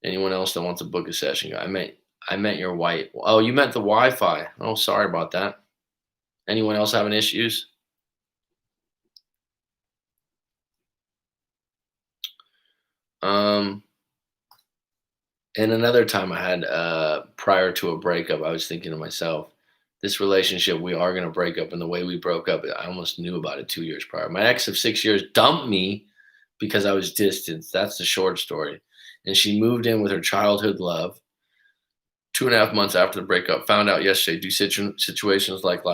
Anyone else that wants to book a session? I meant your white. Oh, you meant the Wi-Fi. Oh, sorry about that. Anyone else having issues? And another time I had prior to a breakup, I was thinking to myself, this relationship, we are going to break up. And the way we broke up, I almost knew about it 2 years prior. My ex of 6 years dumped me because I was distanced. That's the short story. And she moved in with her childhood love 2.5 months after the breakup. Found out yesterday, do situations like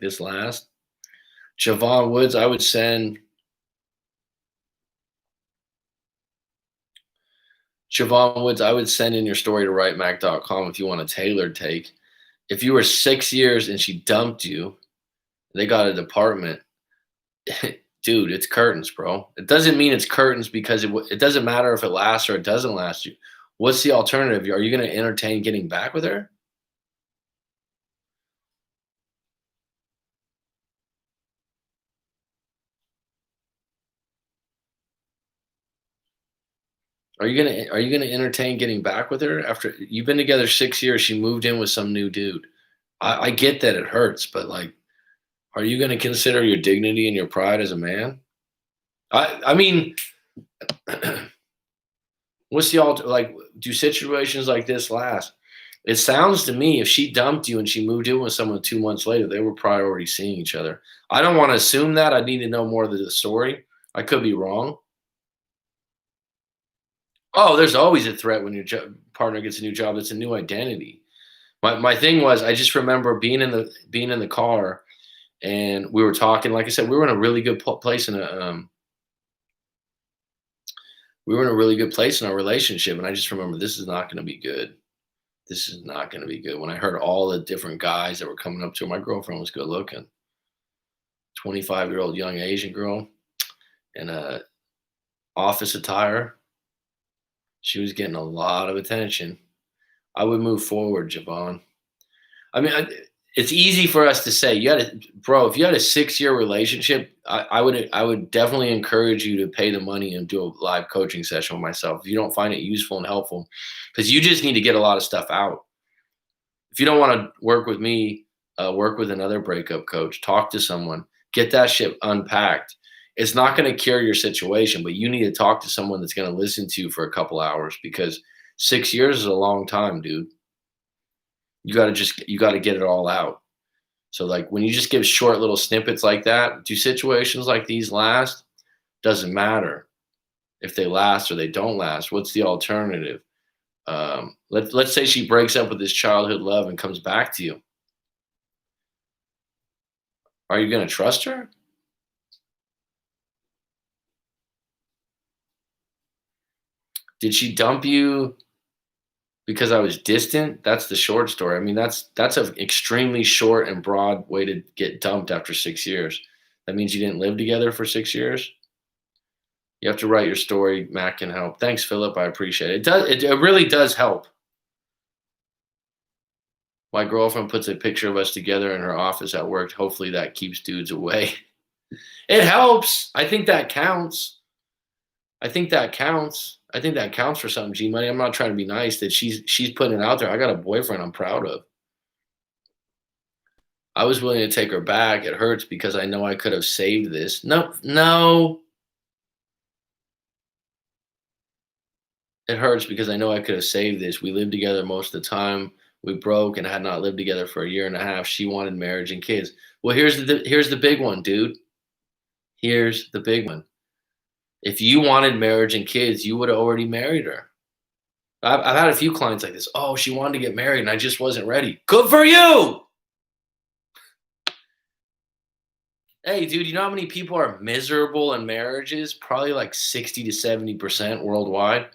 this last? Javon Woods, I would send Javon Woods, I would send in your story to writemac.com if you want a tailored take. If you were 6 years and she dumped you, they got a department. Dude, it's curtains, bro. It doesn't mean it's curtains because it doesn't matter if it lasts or it doesn't last you. What's the alternative? Are you going to entertain getting back with her? Are you gonna entertain getting back with her after you've been together 6 years? She moved in with some new dude. I get that it hurts, but like, are you gonna consider your dignity and your pride as a man? I mean, what's the alter like? Do situations like this last? It sounds to me if she dumped you and she moved in with someone 2 months later, they were probably already seeing each other. I don't wanna assume that, I need to know more of the story. I could be wrong. Oh, there's always a threat when your partner gets a new job, it's a new identity. My thing was, I just remember being in the car, and we were talking, like I said, we were in a really good place in our relationship, and I just remember this is not gonna be good. This is not gonna be good. When I heard all the different guys that were coming up to her, my girlfriend was good looking, 25-year-old young Asian girl in a office attire. She was getting a lot of attention. I would move forward, Javon. I mean, it's easy for us to say. Bro. If you had a 6-year relationship, I would definitely encourage you to pay the money and do a live coaching session with myself. If you don't find it useful and helpful, because you just need to get a lot of stuff out. If you don't want to work with me, work with another breakup coach. Talk to someone. Get that shit unpacked. It's not going to cure your situation, but you need to talk to someone that's going to listen to you for a couple hours because 6 years is a long time, dude. You got to get it all out. So like when you just give short little snippets like that, do situations like these last? Doesn't matter if they last or they don't last. What's the alternative? Let's say she breaks up with this childhood love and comes back to you. Are you going to trust her? Did she dump you because I was distant? That's the short story. I mean, that's an extremely short and broad way to get dumped after 6 years. That means you didn't live together for 6 years. You have to write your story. Matt can help. Thanks, Philip. I appreciate it. It really does help. My girlfriend puts a picture of us together in her office at work. Hopefully that keeps dudes away. It helps. I think that counts. I think that counts. I think that counts for something, G Money. I'm not trying to be nice that she's putting it out there. I got a boyfriend I'm proud of. I was willing to take her back. It hurts because I know I could have saved this. No, no. It hurts because I know I could have saved this. We lived together most of the time. We broke and had not lived together for a year and a half. She wanted marriage and kids. Well, here's the big one, dude. Here's the big one. If you wanted marriage and kids, you would have already married her. I've had a few clients like this. Oh, she wanted to get married and I just wasn't ready. Good for you. Hey, dude, you know how many people are miserable in marriages? Probably like 60 to 70% worldwide.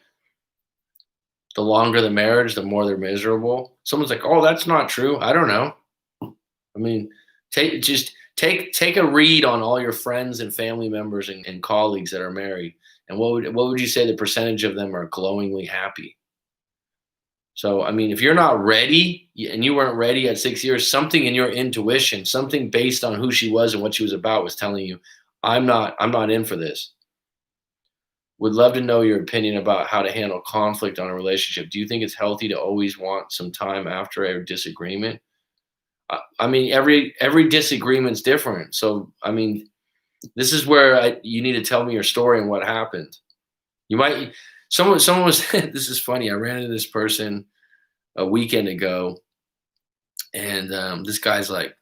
The longer the marriage, the more they're miserable. Someone's like, "Oh, that's not true." I don't know. I mean, take a read on all your friends and family members and colleagues that are married, and what would you say the percentage of them are glowingly happy? So, I mean, if you're not ready and you weren't ready at 6 years, something in your intuition, something based on who she was and what she was about, was telling you, I'm not in for this. Would love to know your opinion about how to handle conflict on a relationship. Do you think it's healthy to always want some time after a disagreement? I mean, every disagreement's different. So, I mean, this is where you need to tell me your story and what happened. You might someone was this is funny. I ran into this person a weekend ago, and this guy's like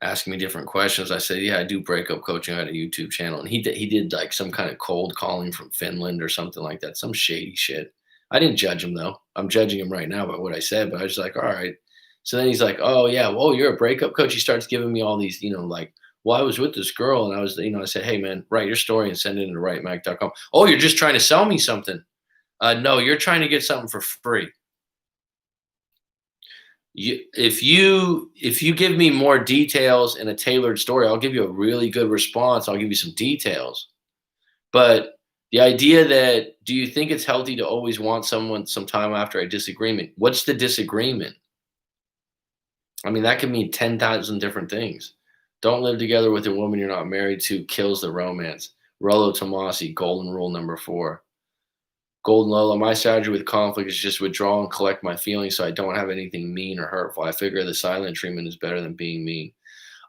asking me different questions. I said, "Yeah, I do breakup coaching. I had a YouTube channel," and he did like some kind of cold calling from Finland or something like that, some shady shit. I didn't judge him though. I'm judging him right now by what I said, but I was like, all right. So then he's like, "Oh yeah, whoa, you're a breakup coach." He starts giving me all these, like, well, I was with this girl, and I was, I said, "Hey man, write your story and send it into writemac.com." "Oh, you're just trying to sell me something." No, you're trying to get something for free. If you give me more details and a tailored story, I'll give you a really good response. I'll give you some details. But the idea that, do you think it's healthy to always want someone some time after a disagreement? What's the disagreement? I mean, that could mean 10,000 different things. Don't live together with a woman you're not married to, kills the romance. Rollo Tomasi, golden rule number 4. Golden Lola, my strategy with conflict is just withdraw and collect my feelings so I don't have anything mean or hurtful. I figure the silent treatment is better than being mean.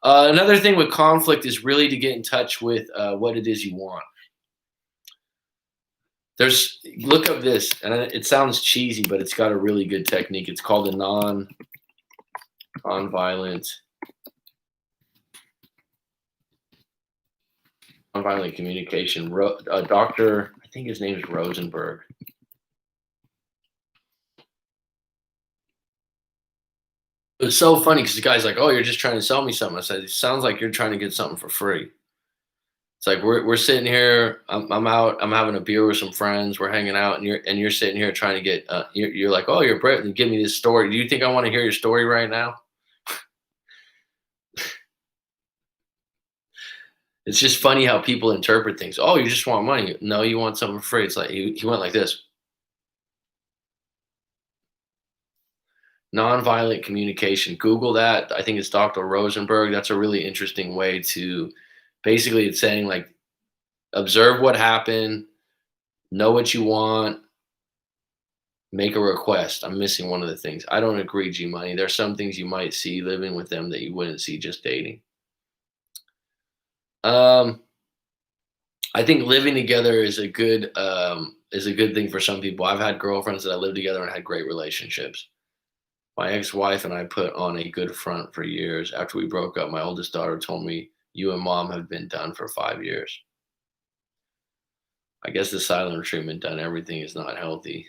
Another thing with conflict is really to get in touch with what it is you want. Look up this, and it sounds cheesy, but it's got a really good technique. It's called a nonviolent communication. Doctor, I think his name is Rosenberg. It was so funny because the guy's like, "Oh, you're just trying to sell me something." I said, "It sounds like you're trying to get something for free." It's like we're sitting here. I'm out. I'm having a beer with some friends. We're hanging out, and you're sitting here trying to get. You're like, "Oh, you're Brit, and give me this story. Do you think I want to hear your story right now?" It's just funny how people interpret things. Oh, you just want money. No, you want something for free. It's like he went like this. Nonviolent communication. Google that. I think it's Dr. Rosenberg. That's a really interesting way to basically it's saying like observe what happened, know what you want, make a request. I'm missing one of the things. I don't agree, G Money. There's some things you might see living with them that you wouldn't see just dating. Um, I think living together is a good thing for some people. I've had girlfriends that I lived together and had great relationships. My ex-wife and I put on a good front for years. After we broke up, my oldest daughter told me, "You and mom have been done for 5 years." I guess the silent treatment done everything is not healthy.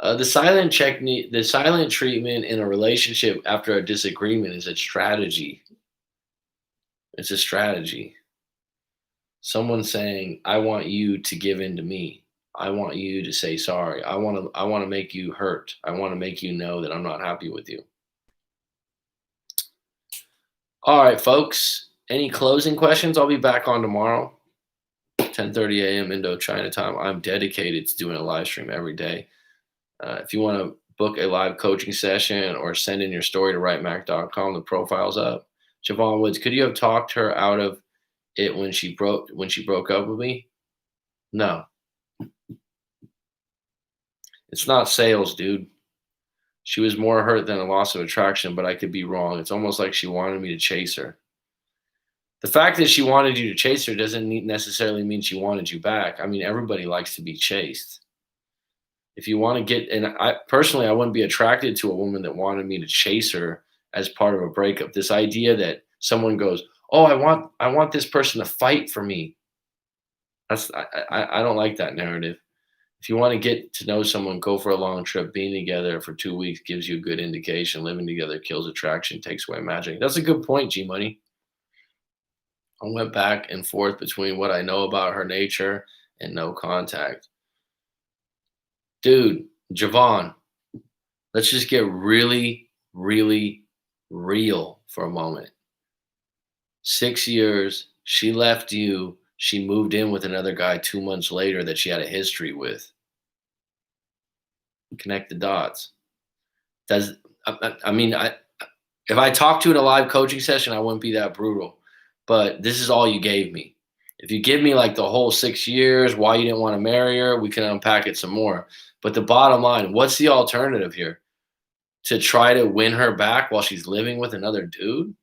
The silent treatment in a relationship after a disagreement is a strategy. It's a strategy. Someone saying, "I want you to give in to me. I want you to say sorry. I want to make you hurt. I want to make you know that I'm not happy with you." All right, folks. Any closing questions? I'll be back on tomorrow, 10:30 a.m. Indo-China time. I'm dedicated to doing a live stream every day. If you want to book a live coaching session or send in your story to writemac.com, the profile's up. Javon Woods, could you have talked her out of it when she broke up with me? No. It's not sales, dude. She was more hurt than a loss of attraction, but I could be wrong. It's almost like she wanted me to chase her. The fact that she wanted you to chase her doesn't necessarily mean she wanted you back. I mean, everybody likes to be chased. If you want to get, and I personally, I wouldn't be attracted to a woman that wanted me to chase her as part of a breakup. This idea that someone goes, "Oh, I want this person to fight for me." I don't like that narrative. If you want to get to know someone, go for a long trip. Being together for 2 weeks gives you a good indication. Living together kills attraction, takes away magic. That's a good point, G Money. I went back and forth between what I know about her nature and no contact. Dude, Javon, let's just get really, really real for a moment. 6 years, she left you. She moved in with another guy 2 months later that she had a history with. Connect the dots. Does I mean if I talked to you in a live coaching session, I wouldn't be that brutal. But this is all you gave me. If you give me like the whole 6 years, why you didn't want to marry her, we can unpack it some more. But the bottom line, what's the alternative here? To try to win her back while she's living with another dude?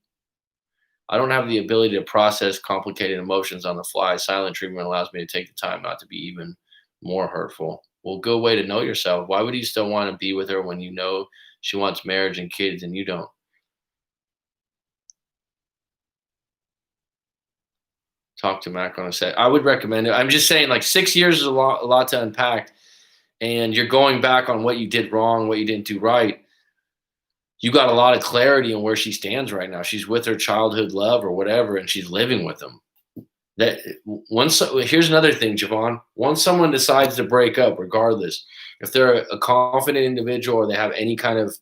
I don't have the ability to process complicated emotions on the fly. Silent treatment allows me to take the time not to be even more hurtful. Well, good way to know yourself. Why would you still want to be with her when you know she wants marriage and kids and you don't? Talk to Mac on a set. I would recommend it. I'm just saying, like 6 years is a lot to unpack, and you're going back on what you did wrong, what you didn't do right. You got a lot of clarity on where she stands right now. She's with her childhood love or whatever, and she's living with him. That once here's another thing, Javon. Once someone decides to break up, regardless, if they're a confident individual or they have any kind of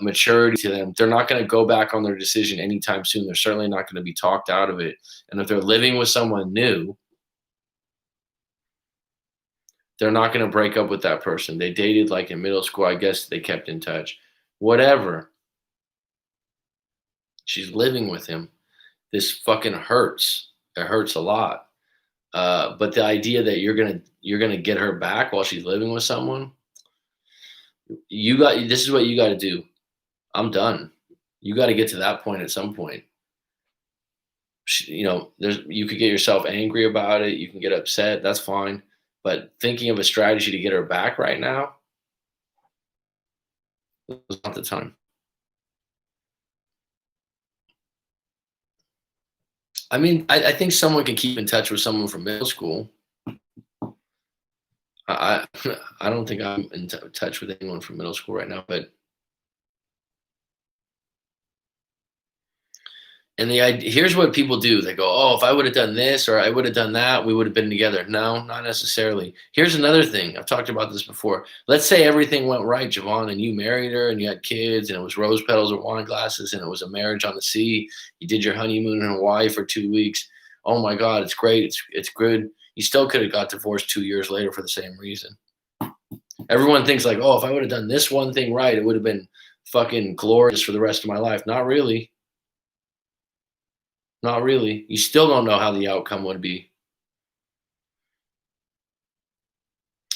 maturity to them, they're not going to go back on their decision anytime soon. They're certainly not going to be talked out of it. And if they're living with someone new, they're not going to break up with that person. They dated like in middle school. I guess they kept in touch. Whatever. She's living with him. This fucking hurts. It hurts a lot. But the idea that you're gonna get her back while she's living with someone, this is what you got to do. I'm done. You got to get to that point at some point. you could get yourself angry about it. You can get upset. That's fine. But thinking of a strategy to get her back right now is not the time. I mean, I think someone can keep in touch with someone from middle school. I don't think I'm in touch with anyone from middle school right now, but and here's what people do. They go, "Oh, if I would have done this or I would have done that, we would have been together." No, not necessarily. Here's another thing. I've talked about this before. Let's say everything went right, Javon, and you married her and you had kids and it was rose petals or wine glasses and it was a marriage on the sea. You did your honeymoon in Hawaii for 2 weeks. Oh my God, it's great. It's good. You still could have got divorced 2 years later for the same reason. Everyone thinks like, "Oh, if I would have done this one thing right, it would have been fucking glorious for the rest of my life." Not really. Not really. You still don't know how the outcome would be.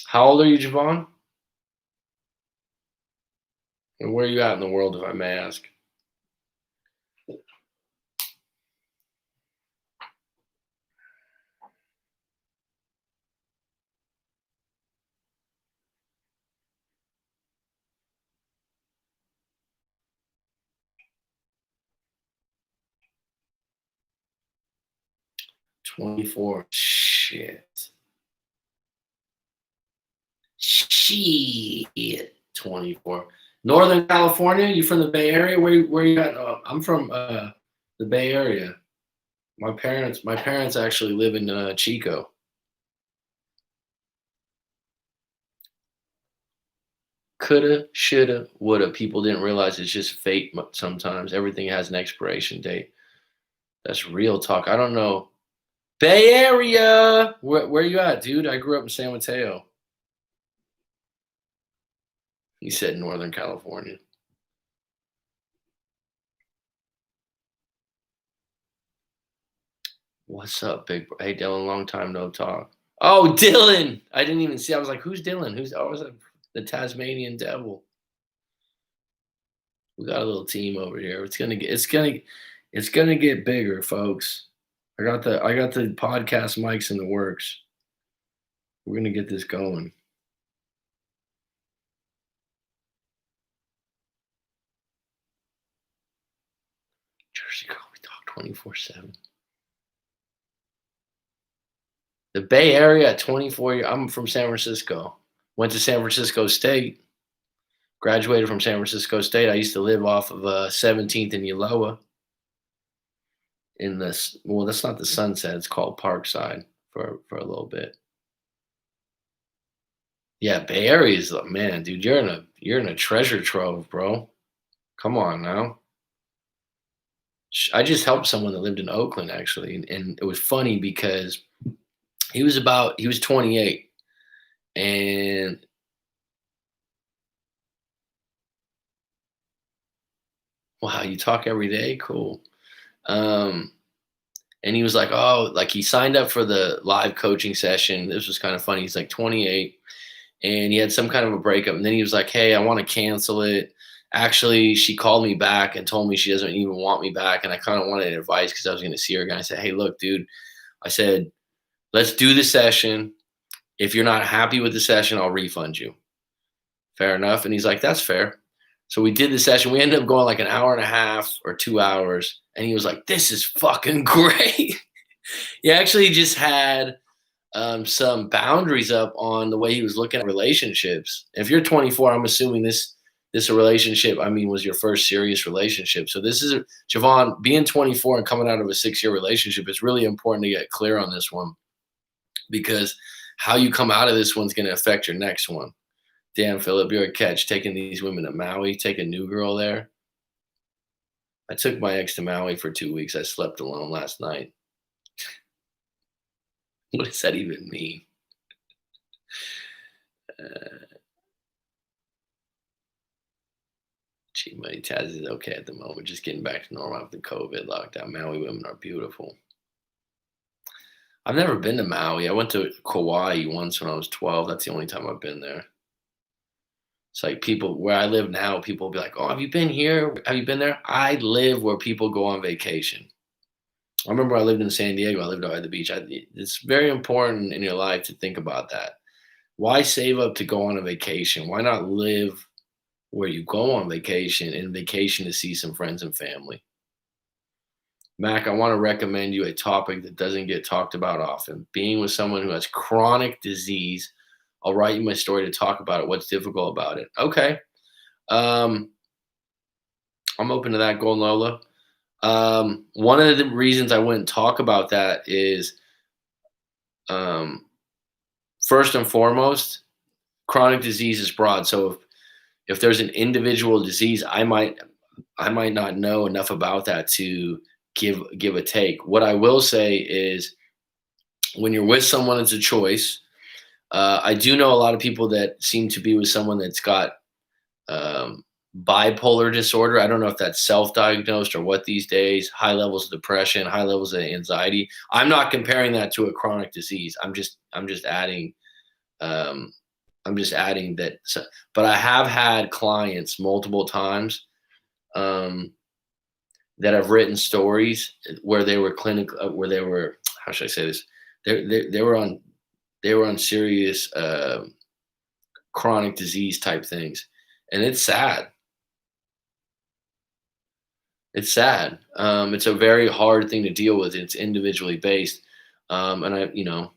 How old are you, Javon? And where are you at in the world, if I may ask? 24. Shit. Shit. 24. Northern California? You from the Bay Area? Where you at? I'm from the Bay Area. My parents actually live in Chico. Coulda, shoulda, woulda. People didn't realize it's just fate sometimes. Everything has an expiration date. That's real talk. I don't know. Bay Area. Where you at, dude? I grew up in San Mateo. He said Northern California. What's up, big bro? Hey, Dylan, long time no talk. Oh, Dylan. I didn't even see. I was like, who's Dylan? Who's oh, was it the Tasmanian Devil? We got a little team over here. It's gonna get bigger, folks. I got the podcast mics in the works. We're gonna get this going. Jersey Girl, we talk 24/7. The Bay Area at 24 years. I'm from San Francisco. Went to San Francisco State. Graduated from San Francisco State. I used to live off of 17th and Yoloa in this. Well, that's not the Sunset. It's called Parkside for a little bit. Yeah, Bay Area is man, dude. You're in a treasure trove, bro. Come on now. I just helped someone that lived in Oakland actually, and it was funny because he was 28, and wow, you talk every day, cool. Um, and he was like, oh, like he signed up for the live coaching session. This was kind of funny. He's like 28, and he had some kind of a breakup, and then he was like, hey, I want to cancel it. Actually, she called me back and told me she doesn't even want me back, and I kind of wanted advice because I was going to see her again. I said, hey, look, dude. I said, let's do the session. If you're not happy with the session, I'll refund you. Fair enough. And he's like, that's fair. So we did the session. We ended up going like an hour and a half or 2 hours. And he was like, this is fucking great. He actually just had some boundaries up on the way he was looking at relationships. If you're 24, I'm assuming this relationship, I mean, was your first serious relationship. So this is Javon, being 24 and coming out of a 6-year relationship, it's really important to get clear on this one because how you come out of this one's going to affect your next one. Damn, Philip, you're a catch taking these women to Maui, take a new girl there. I took my ex to Maui for 2 weeks. I slept alone last night. What does that even mean? Gee, my Taz is okay at the moment. Just getting back to normal after COVID lockdown. Maui women are beautiful. I've never been to Maui. I went to Kauai once when I was 12. That's the only time I've been there. It's like people where I live now, people will be like, oh, have you been here? Have you been there? I live where people go on vacation. I remember I lived in San Diego. I lived out by the beach. It's very important in your life to think about that. Why save up to go on a vacation? Why not live where you go on vacation and vacation to see some friends and family? Mac, I want to recommend you a topic that doesn't get talked about often. Being with someone who has chronic disease. I'll write you my story to talk about it. What's difficult about it? Okay. Um, I'm open to that, Golden Lola. One of the reasons I wouldn't talk about that is um, first and foremost, chronic disease is broad. So if there's an individual disease, I might not know enough about that to give a take. What I will say is when you're with someone, it's a choice. I do know a lot of people that seem to be with someone that's got um, bipolar disorder. I don't know if that's self-diagnosed or what these days. High levels of depression, high levels of anxiety. I'm not comparing that to a chronic disease. I'm just adding. Um, I'm just adding that. So, but I have had clients multiple times um, that have written stories where they were clinical, where they were. How should I say this? They were on serious chronic disease type things, and it's sad. It's sad. It's a very hard thing to deal with. It's individually based, and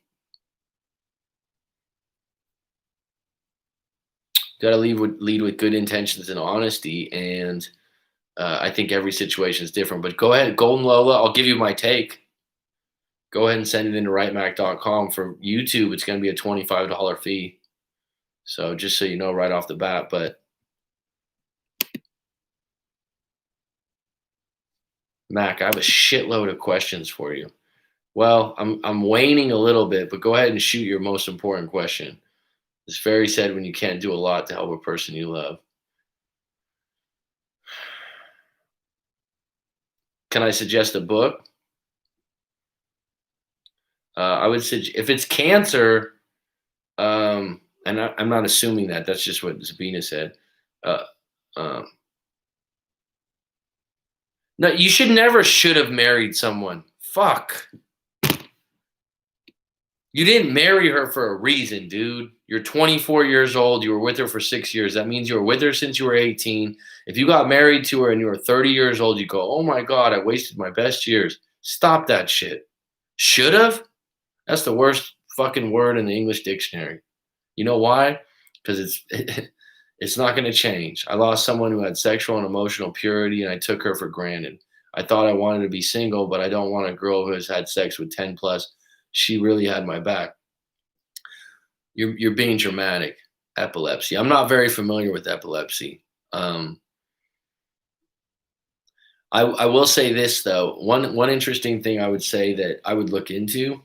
got to lead with good intentions and honesty. And I think every situation is different. But go ahead, Golden Lola. I'll give you my take. Go ahead and send it into writemac.com. For YouTube, it's going to be a $25 fee. So just so you know right off the bat, but Mac, I have a shitload of questions for you. Well, I'm waning a little bit, but go ahead and shoot your most important question. It's very sad when you can't do a lot to help a person you love. Can I suggest a book? I would suggest if it's cancer, and I'm not assuming that. That's just what Sabina said. Uh, um, no, you should have married someone. Fuck. You didn't marry her for a reason, dude. You're 24 years old. You were with her for 6 years. That means you were with her since you were 18. If you got married to her and you were 30 years old, you go, oh my God, I wasted my best years. Stop that shit. Should have? That's the worst fucking word in the English dictionary. You know why? Because it's not going to change. I lost someone who had sexual and emotional purity, and I took her for granted. I thought I wanted to be single, but I don't want a girl who has had sex with 10 plus. She really had my back. You're being dramatic. Epilepsy. I'm not very familiar with epilepsy. I will say this though. One interesting thing I would say that I would look into.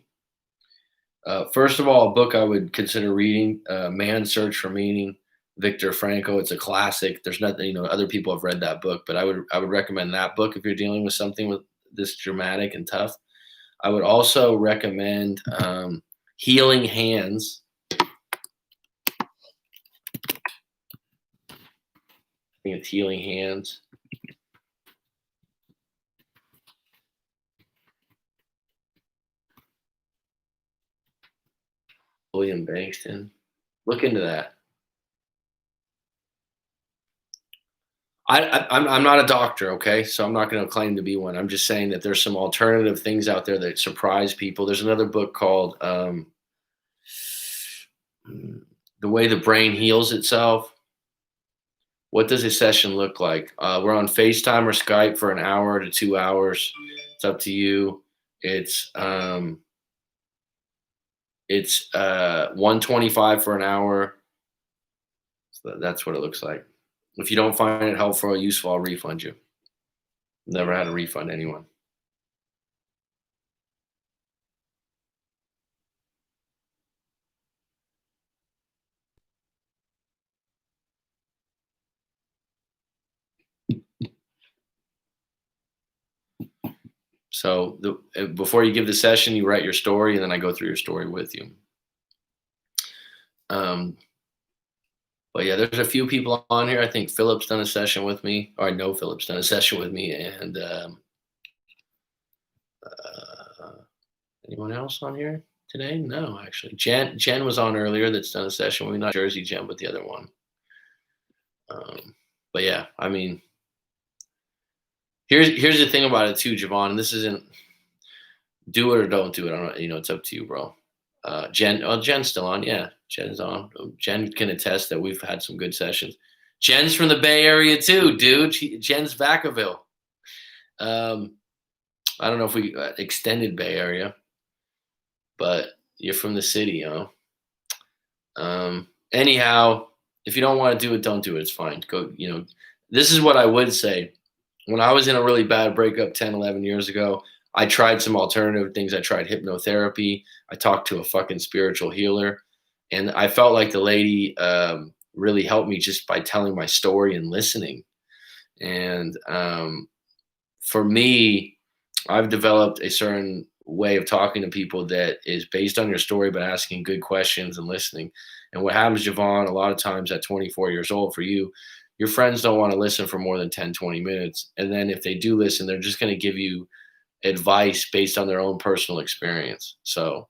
First of all, a book I would consider reading, Man's Search for Meaning, Viktor Frankl. It's a classic. There's nothing, other people have read that book, but I would recommend that book if you're dealing with something with this dramatic and tough. I would also recommend Healing Hands. I think it's Healing Hands. William Bankston. Look into that. I'm not a doctor, okay? So I'm not going to claim to be one. I'm just saying that there's some alternative things out there that surprise people. There's another book called The Way the Brain Heals Itself. What does a session look like? We're on FaceTime or Skype for an hour to 2 hours. It's up to you. It's $125 for an hour. So that's what it looks like. If you don't find it helpful or useful, I'll refund you. Never had to refund anyone. So before you give the session, you write your story, and then I go through your story with you. But yeah, there's a few people on here. I think Philip's done a session with me, or I know Philip's done a session with me, and Anyone else on here today? No, actually. Jen was on earlier. That's done a session. We're not Jersey Jen, but the other one. But yeah, I mean, here's the thing about it too, Javon. And this isn't do it or don't do it. I don't. It's up to you, bro. Jen. Oh, Jen's still on. Yeah, Jen's on. Jen can attest that we've had some good sessions. Jen's from the Bay Area too, dude. Jen's Vacaville. I don't know if we extended Bay Area, but you're from the city, Anyhow, if you don't want to do it, don't do it. It's fine. Go, this is what I would say. When I was in a really bad breakup 10, 11 years ago, I tried some alternative things. I tried hypnotherapy. I talked to a fucking spiritual healer. And I felt like the lady really helped me just by telling my story and listening. And for me, I've developed a certain way of talking to people that is based on your story, but asking good questions and listening. And what happens, Javon, a lot of times at 24 years old for you, your friends don't want to listen for more than 10, 20 minutes. And then if they do listen, they're just going to give you advice based on their own personal experience. So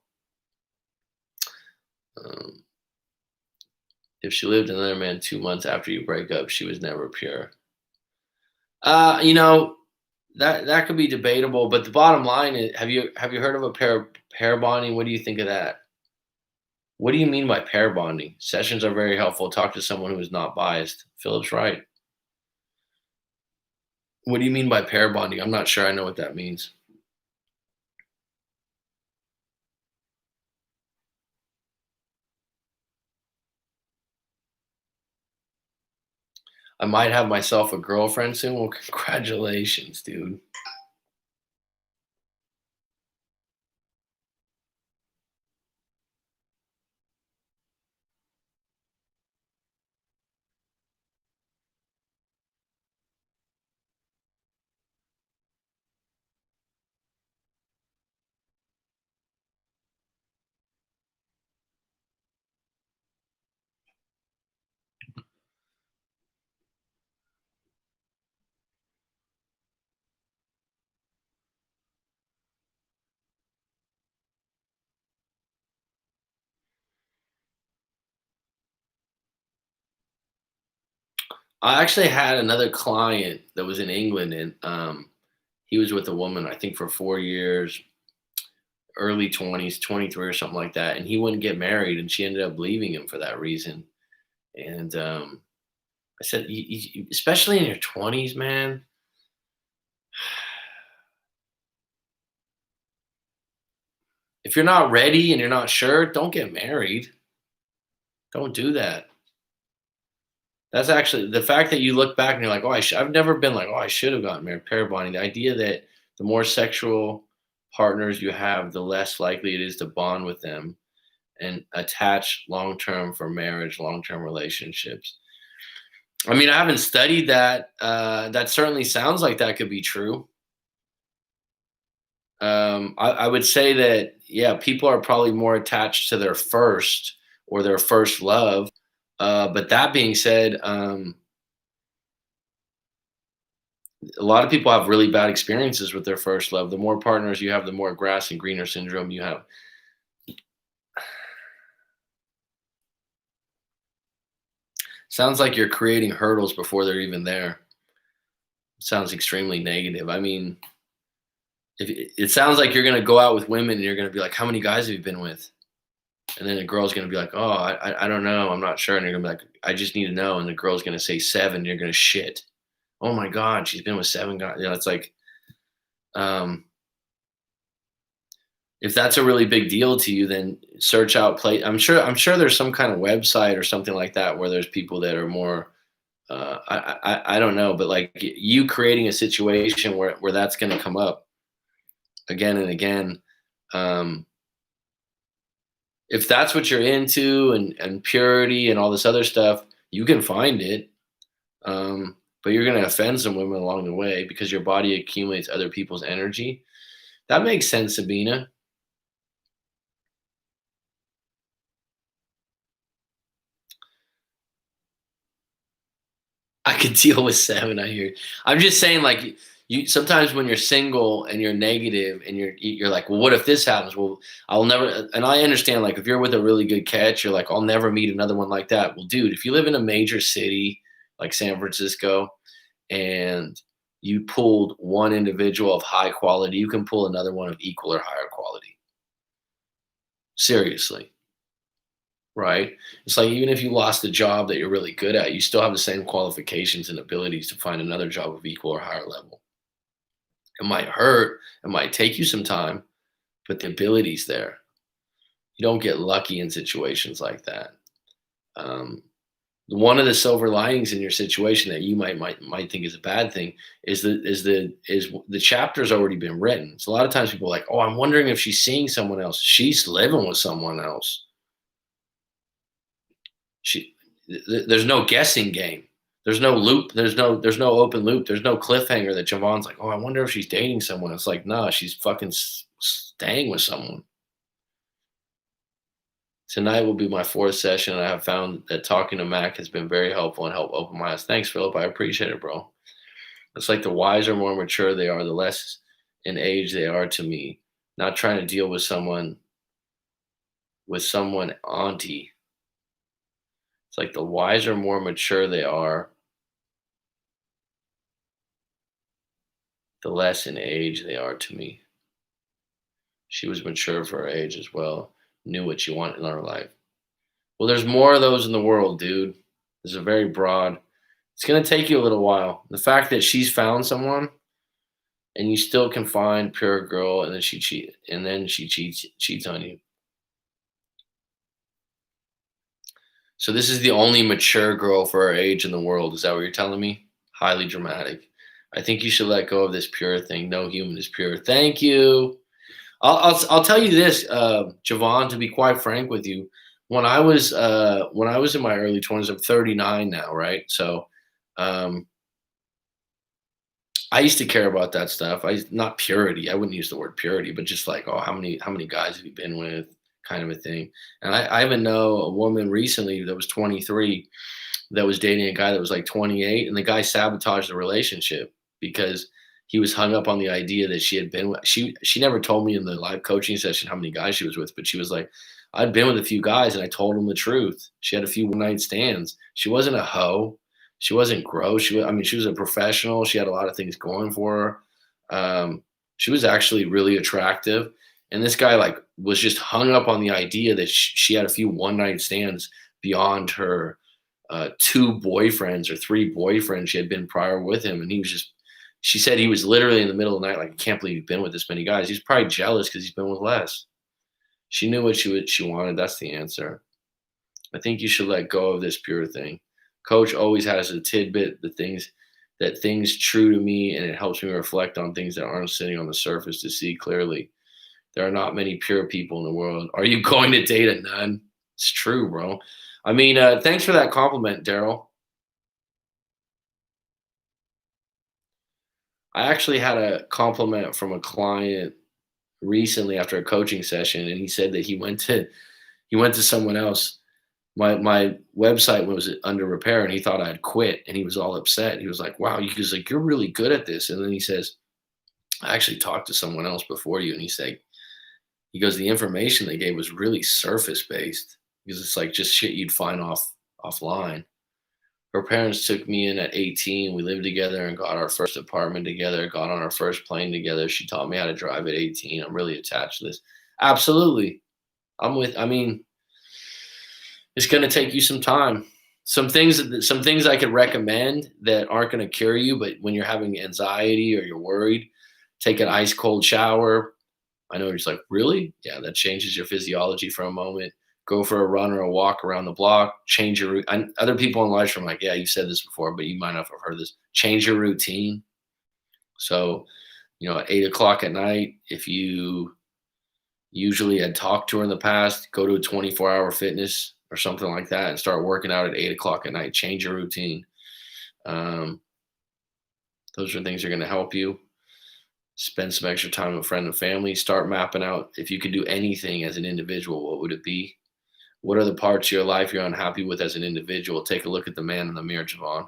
if she lived another man 2 months after you break up, she was never pure. That could be debatable, but the bottom line is, have you heard of a pair bonding? What do you think of that? What do you mean by pair bonding? Sessions are very helpful. Talk to someone who is not biased. Philip's right. What do you mean by pair bonding? I'm not sure I know what that means. I might have myself a girlfriend soon. Well, congratulations, dude. I actually had another client that was in England, and he was with a woman, I think, for 4 years, early 20s, 23 or something like that. And he wouldn't get married, and she ended up leaving him for that reason. And I said, especially in your 20s, man, if you're not ready and you're not sure, don't get married. Don't do that. That's actually the fact that you look back and you're like, oh, I've never been like, oh, I should have gotten married. Pair bonding. The idea that the more sexual partners you have, the less likely it is to bond with them and attach long term for marriage, long term relationships. I mean, I haven't studied that. That certainly sounds like that could be true. I would say that, yeah, people are probably more attached to their first or their first love. But that being said, a lot of people have really bad experiences with their first love. The more partners you have, the more grass and greener syndrome you have. Sounds like you're creating hurdles before they're even there. Sounds extremely negative. I mean, it sounds like you're going to go out with women and you're going to be like, how many guys have you been with? And then the girl's going to be like, oh, I don't know. I'm not sure. And you're going to be like, I just need to know. And the girl's going to say 7. You're going to shit. Oh my God, she's been with 7 guys. It's like, if that's a really big deal to you, then search out play. I'm sure there's some kind of website or something like that where there's people that are more, I don't know, but like you creating a situation where that's going to come up again and again. If that's what you're into and purity and all this other stuff, you can find it. But you're going to offend some women along the way because your body accumulates other people's energy. That makes sense, Sabina. I could deal with 7. I hear. I'm just saying, like, You sometimes when you're single and you're negative and you're like, well, what if this happens? Well, I'll never. And I understand, like, if you're with a really good catch, you're like, I'll never meet another one like that. Well, dude, if you live in a major city like San Francisco and you pulled one individual of high quality, you can pull another one of equal or higher quality. Seriously, right? It's like even if you lost a job that you're really good at, you still have the same qualifications and abilities to find another job of equal or higher level. It might hurt, it might take you some time, but the ability's there. You don't get lucky in situations like that. Um, one of the silver linings in your situation that you might think is a bad thing is the chapter's already been written. So a lot of times people are like, oh, I'm wondering if she's seeing someone else. She's living with someone else. There's no guessing game. There's no loop. There's no open loop. There's no cliffhanger that Javon's like, oh, I wonder if she's dating someone. It's like, no, she's fucking staying with someone. Tonight will be my fourth session, and I have found that talking to Mac has been very helpful and helped open my eyes. Thanks, Philip. I appreciate it, bro. It's like the wiser, more mature they are, the less in age they are to me. Not trying to deal with someone auntie. It's like the wiser, more mature they are, the less in age they are to me. She was mature for her age as well, knew what she wanted in her life. Well, there's more of those in the world, dude. There's a very broad. It's gonna take you a little while. The fact that she's found someone and you still can find pure girl and then she cheats on you. So this is the only mature girl for her age in the world. Is that what you're telling me? Highly dramatic. I think you should let go of this pure thing. No human is pure. Thank you. I'll tell you this, Javon. To be quite frank with you, when I was in my early 20s, I'm 39 now, right? So, um, I used to care about that stuff. Not purity. I wouldn't use the word purity, but just like, oh, how many guys have you been with, kind of a thing. And I even know a woman recently that was 23 that was dating a guy that was like 28, and the guy sabotaged the relationship because he was hung up on the idea that she had been with. She never told me in the live coaching session how many guys she was with, but she was like, I'd been with a few guys, and I told them the truth. She had a few one night stands. She wasn't a hoe. She wasn't gross. I mean, she was a professional. She had a lot of things going for her. She was actually really attractive, and this guy like was just hung up on the idea that she had a few one night stands beyond her two boyfriends or three boyfriends she had been prior with him, and he was just. She said he was literally in the middle of the night, like, I can't believe you've been with this many guys. He's probably jealous because he's been with less. She knew what she wanted. That's the answer. I think you should let go of this pure thing. Coach always has a tidbit, things true to me, and it helps me reflect on things that aren't sitting on the surface to see clearly. There are not many pure people in the world. Are you going to date a nun? It's true, bro. I mean, thanks for that compliment, Daryl. I actually had a compliment from a client recently after a coaching session, and he said that he went to someone else. My website was under repair, and he thought I'd quit, and he was all upset. He was like, "Wow," he was like, "You're really good at this." And then he says, "I actually talked to someone else before you," and he goes, "The information they gave was really surface based because it's like just shit you'd find offline." Her parents took me in at 18. We lived together and got our first apartment together, got on our first plane together. She taught me how to drive at 18. I'm really attached to this. Absolutely. I mean, it's going to take you some time. Some things I could recommend that aren't going to cure you, but when you're having anxiety or you're worried, take an ice cold shower. I know you're just like, really? Yeah, that changes your physiology for a moment. Go for a run or a walk around the block. Change your route. Other people in life are like, yeah, you said this before, but you might not have heard this. Change your routine. So, at 8 o'clock at night, if you usually had talked to her in the past, go to a 24-hour fitness or something like that and start working out at 8 o'clock at night. Change your routine. Um, those are things that are going to help you. Spend some extra time with friends and family. Start mapping out if you could do anything as an individual, what would it be? What are the parts of your life you're unhappy with as an individual? Take a look at the man in the mirror, Javon.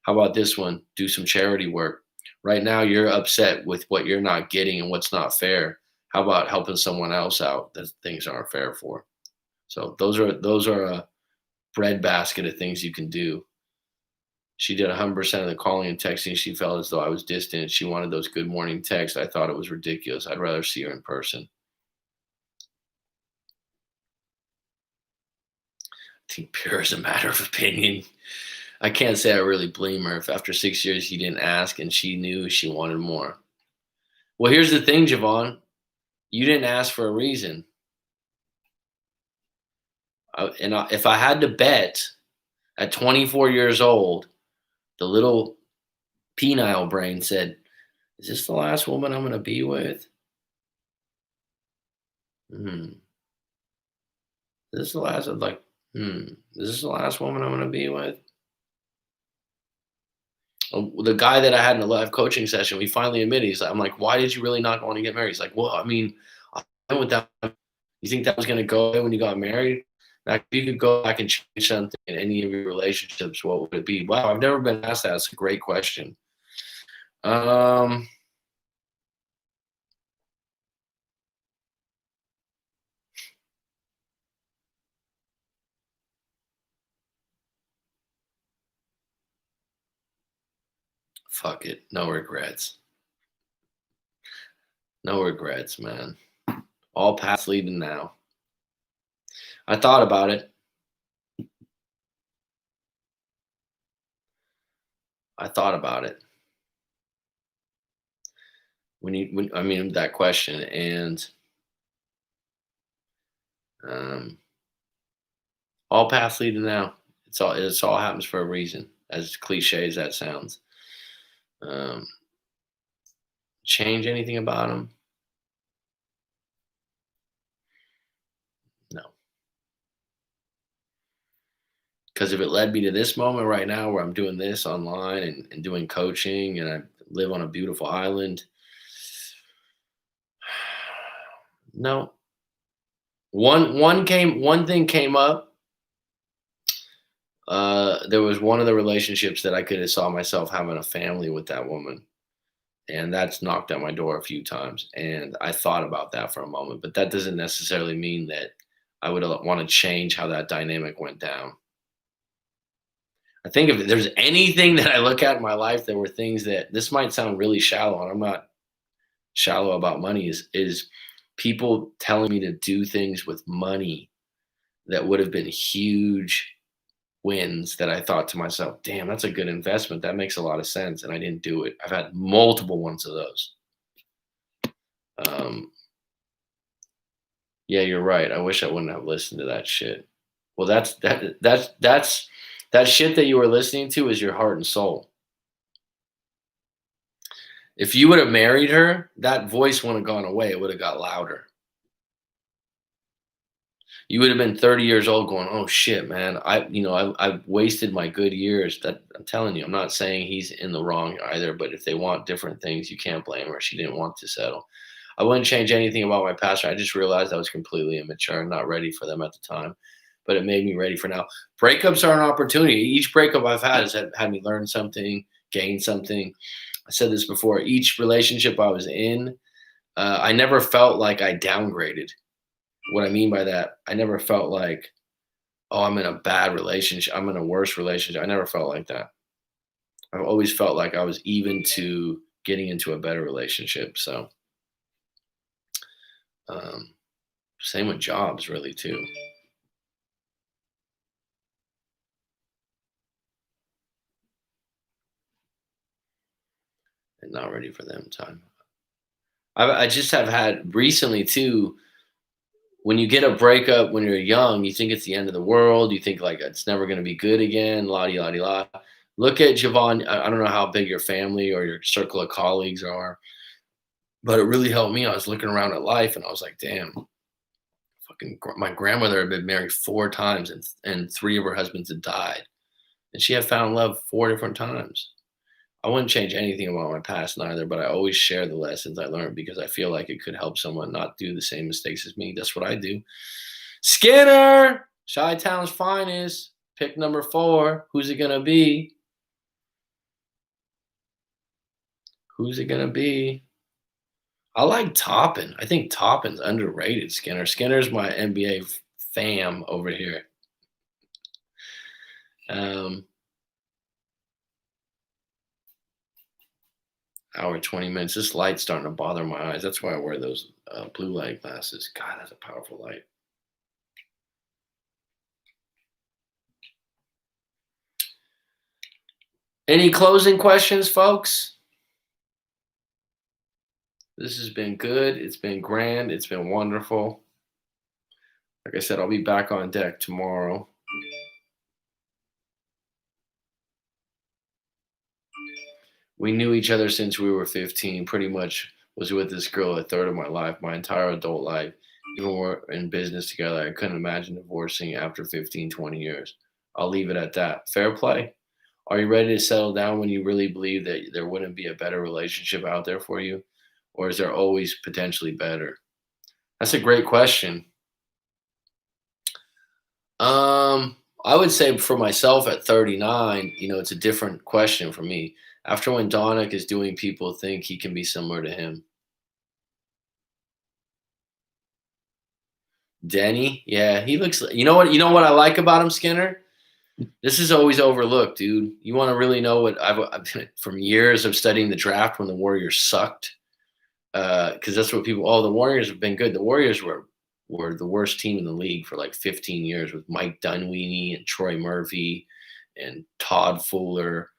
How about this one? Do some charity work. Right now, you're upset with what you're not getting and what's not fair. How about helping someone else out that things aren't fair for? So those are a breadbasket of things you can do. She did 100% of the calling and texting. She felt as though I was distant. She wanted those good morning texts. I thought it was ridiculous. I'd rather see her in person. I think pure is a matter of opinion. I can't say I really blame her if after 6 years he didn't ask and she knew she wanted more. Well, here's the thing, Javon. You didn't ask for a reason. If I had to bet at 24 years old, the little penile brain said, "Is this the last woman I'm going to be with? Hmm. Is this the last?" I'm like, "Hmm. Is this the last woman I'm going to be with?" The guy that I had in a live coaching session, we finally admitted. I'm like, "Why did you really not want to get married?" He's like, "Well, I mean, I went with that. You think that was going to go away when you got married? Like, if you could go back and change something in any of your relationships, what would it be?" Wow, I've never been asked that. It's a great question. Um, Fuck it. No regrets. No regrets, man. All paths leading now. I thought about it. I thought about it when I mean that question, and um, all paths leading now. It's all happens for a reason, as cliche as that sounds. Um, Change anything about them? No, because if it led me to this moment right now where I'm doing this online and doing coaching and I live on a beautiful island, no. One thing came up. There was one of the relationships that I could have saw myself having a family with that woman, and that's knocked at my door a few times. And I thought about that for a moment, but that doesn't necessarily mean that I would want to change how that dynamic went down. I think if there's anything that I look at in my life, there were things that this might sound really shallow, and I'm not shallow about money. Is people telling me to do things with money that would have been huge wins that I thought to myself, damn, that's a good investment. That makes a lot of sense. And I didn't do it. I've had multiple ones of those. Um, yeah, you're right. I wish I wouldn't have listened to that shit. Well, that shit that you were listening to is your heart and soul. If you would have married her, that voice wouldn't have gone away. It would have got louder. You would have been 30 years old going, "Oh shit, man. I've wasted my good years." That I'm telling you, I'm not saying he's in the wrong either, but if they want different things, you can't blame her. She didn't want to settle. I wouldn't change anything about my past. I just realized I was completely immature and not ready for them at the time. But it made me ready for now. Breakups are an opportunity. Each breakup I've had has had me learn something, gain something. I said this before. Each relationship I was in, I never felt like I downgraded. What I mean by that, I never felt like, "Oh, I'm in a bad relationship. I'm in a worse relationship." I never felt like that. I've always felt like I was even to getting into a better relationship. So, um, same with jobs, really, too, and not ready for them time. I just have had recently too. When you get a breakup when you're young, you think it's the end of the world. You think like it's never going to be good again. La di la di la. Look at Javon. I don't know how big your family or your circle of colleagues are, but it really helped me. I was looking around at life and I was like, damn, my grandmother had been married 4 times and 3 of her husbands had died. And she had found love 4 different times. I wouldn't change anything about my past neither, but I always share the lessons I learned because I feel like it could help someone not do the same mistakes as me. That's what I do. Skinner, Chi Town's finest, pick number 4. Who's it gonna be? Who's it gonna be? I like Toppin. I think Toppin's underrated, Skinner. Skinner's my NBA fam over here. Um, hour 20 minutes. This light's starting to bother my eyes. That's why I wear those blue light glasses. God, that's a powerful light. Any closing questions, folks? This has been good. It's been grand. It's been wonderful. Like I said, I'll be back on deck tomorrow. We knew each other since we were 15. Pretty much was with this girl a third of my life, my entire adult life. Even we're in business together, I couldn't imagine divorcing after 15, 20 years. I'll leave it at that. Fair play. Are you ready to settle down when you really believe that there wouldn't be a better relationship out there for you? Or is there always potentially better? That's a great question. I would say for myself at 39, it's a different question for me. After when Donick is doing people think he can be similar to him. Denny, yeah, he looks. You know what I like about him, Skinner. This is always overlooked, dude. You want to really know what I've from years of studying the draft when the Warriors sucked, because that's what people. Oh, the Warriors have been good. The Warriors were the worst team in the league for like 15 years with Mike Dunleavy and Troy Murphy and Todd Fuller.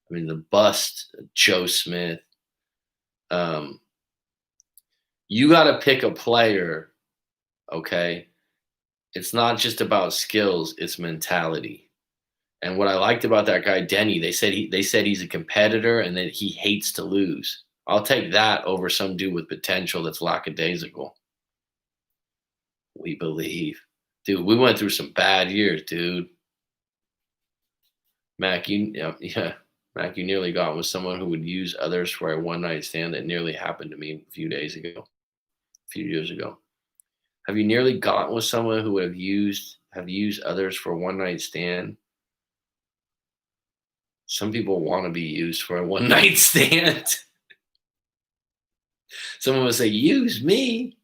I mean, the bust, Joe Smith. Um, you got to pick a player, okay? It's not just about skills; it's mentality. And what I liked about that guy Denny, they said he's a competitor and that he hates to lose. I'll take that over some dude with potential that's lackadaisical. We believe, dude. We went through some bad years, dude. Mac, yeah, Mac, you nearly got with someone who would use others for a one night stand. That nearly happened to me a few years ago. Have you nearly gotten with someone who would have used others for a one night stand? Some people want to be used for a one night stand. Someone would say, "Use me."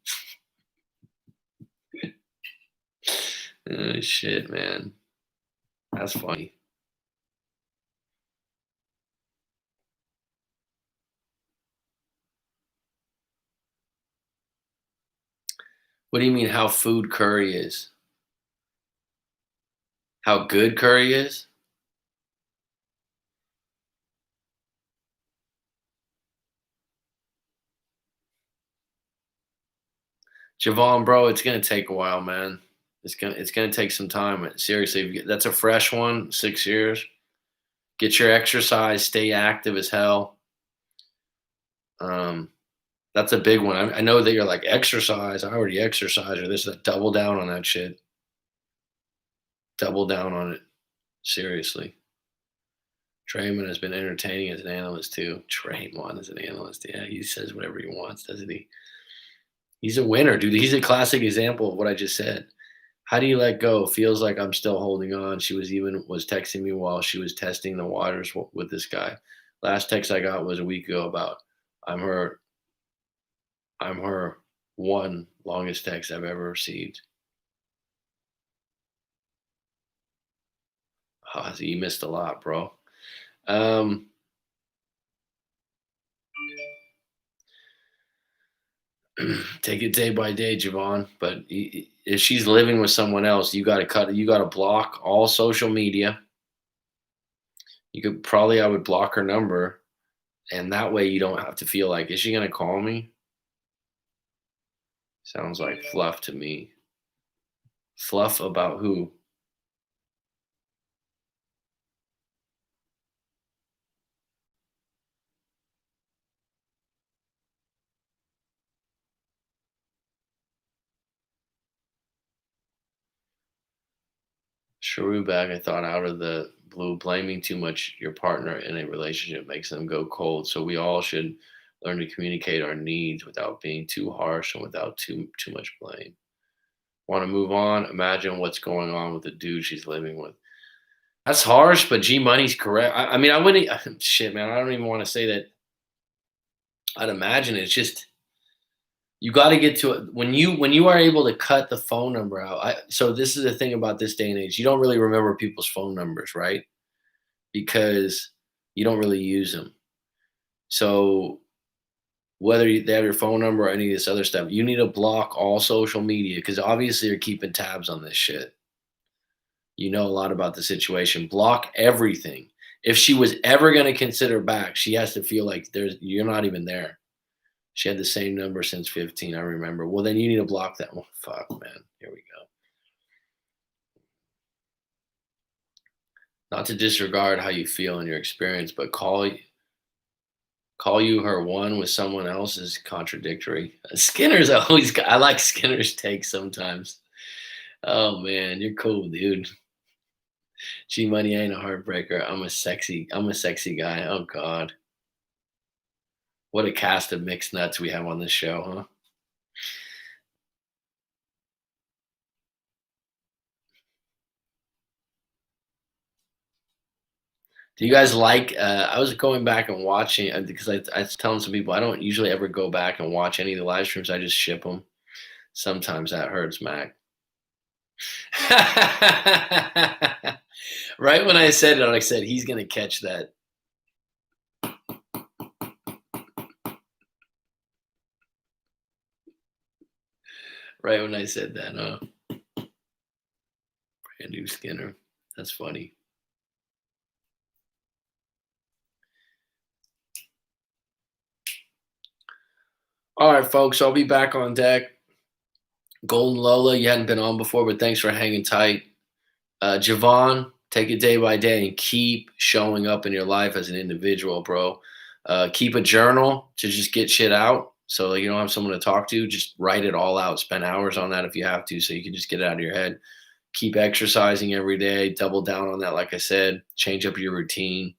Oh, shit, man, that's funny. What do you mean? How food curry is? How good curry is? Javon, bro, it's gonna take a while, man. It's gonna take some time. Seriously, that's a fresh one. 6 years. Get your exercise. Stay active as hell. Um, that's a big one. I know that you're like exercise. I already exercise, or this. That double down on that shit. Double down on it. Seriously. Draymond has been entertaining as an analyst too. Draymond as an analyst, yeah, he says whatever he wants, doesn't he? He's a winner, dude. He's a classic example of what I just said. How do you let go? Feels like I'm still holding on. She was texting me while she was testing the waters with this guy. Last text I got was a week ago about I'm her I'm her one longest text I've ever received. Oh, so you missed a lot, bro. Um, take it day by day, Javon. But if she's living with someone else, you got to cut. You got to block all social media. I would block her number, and that way you don't have to feel like, is she gonna call me? Sounds like fluff to me. Fluff about who? Shrew bag, I thought out of the blue, blaming too much your partner in a relationship makes them go cold. So we all should learn to communicate our needs without being too harsh and without too much blame. Want to move on? Imagine what's going on with the dude she's living with. That's harsh, but G Money's correct. I mean, I wouldn't. Shit, man. I don't even want to say that. I'd imagine it's just you got to get to it when you are able to cut the phone number out. So this is the thing about this day and age. You don't really remember people's phone numbers, right? Because you don't really use them. So whether they have your phone number or any of this other stuff, you need to block all social media because obviously you're keeping tabs on this shit. You know a lot about the situation. Block everything. If she was ever going to consider back, she has to feel like you're not even there. She had the same number since 15, I remember. Well, then you need to block that one. Fuck, man. Here we go. Not to disregard how you feel in your experience, but call you her one with someone else is contradictory. Skinner's always I like Skinner's take sometimes. Oh man, you're cool, dude. G Money ain't a heartbreaker. I'm a sexy guy. Oh God. What a cast of mixed nuts we have on this show, huh? Do you guys like? I was going back and watching because I was telling some people I don't usually ever go back and watch any of the live streams. I just ship them. Sometimes that hurts, Mac. Right when I said it, I said he's gonna catch that. Right when I said that, brand new Skinner. That's funny. All right, folks. I'll be back on deck. Golden Lola, you hadn't been on before, but thanks for hanging tight. Javon, take it day by day and keep showing up in your life as an individual, bro. Keep a journal to just get shit out. So like, you don't have someone to talk to, just write it all out. Spend hours on that if you have to, so you can just get it out of your head. Keep exercising every day. Double down on that, like I said. Change up your routine.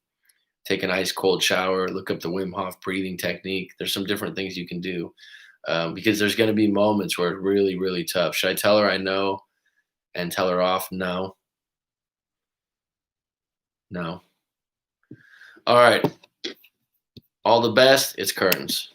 Take an ice cold shower. Look up the Wim Hof breathing technique. There's some different things you can do because there's going to be moments where it's really, really tough. Should I tell her I know and tell her off? No, no. All right. All the best. It's curtains.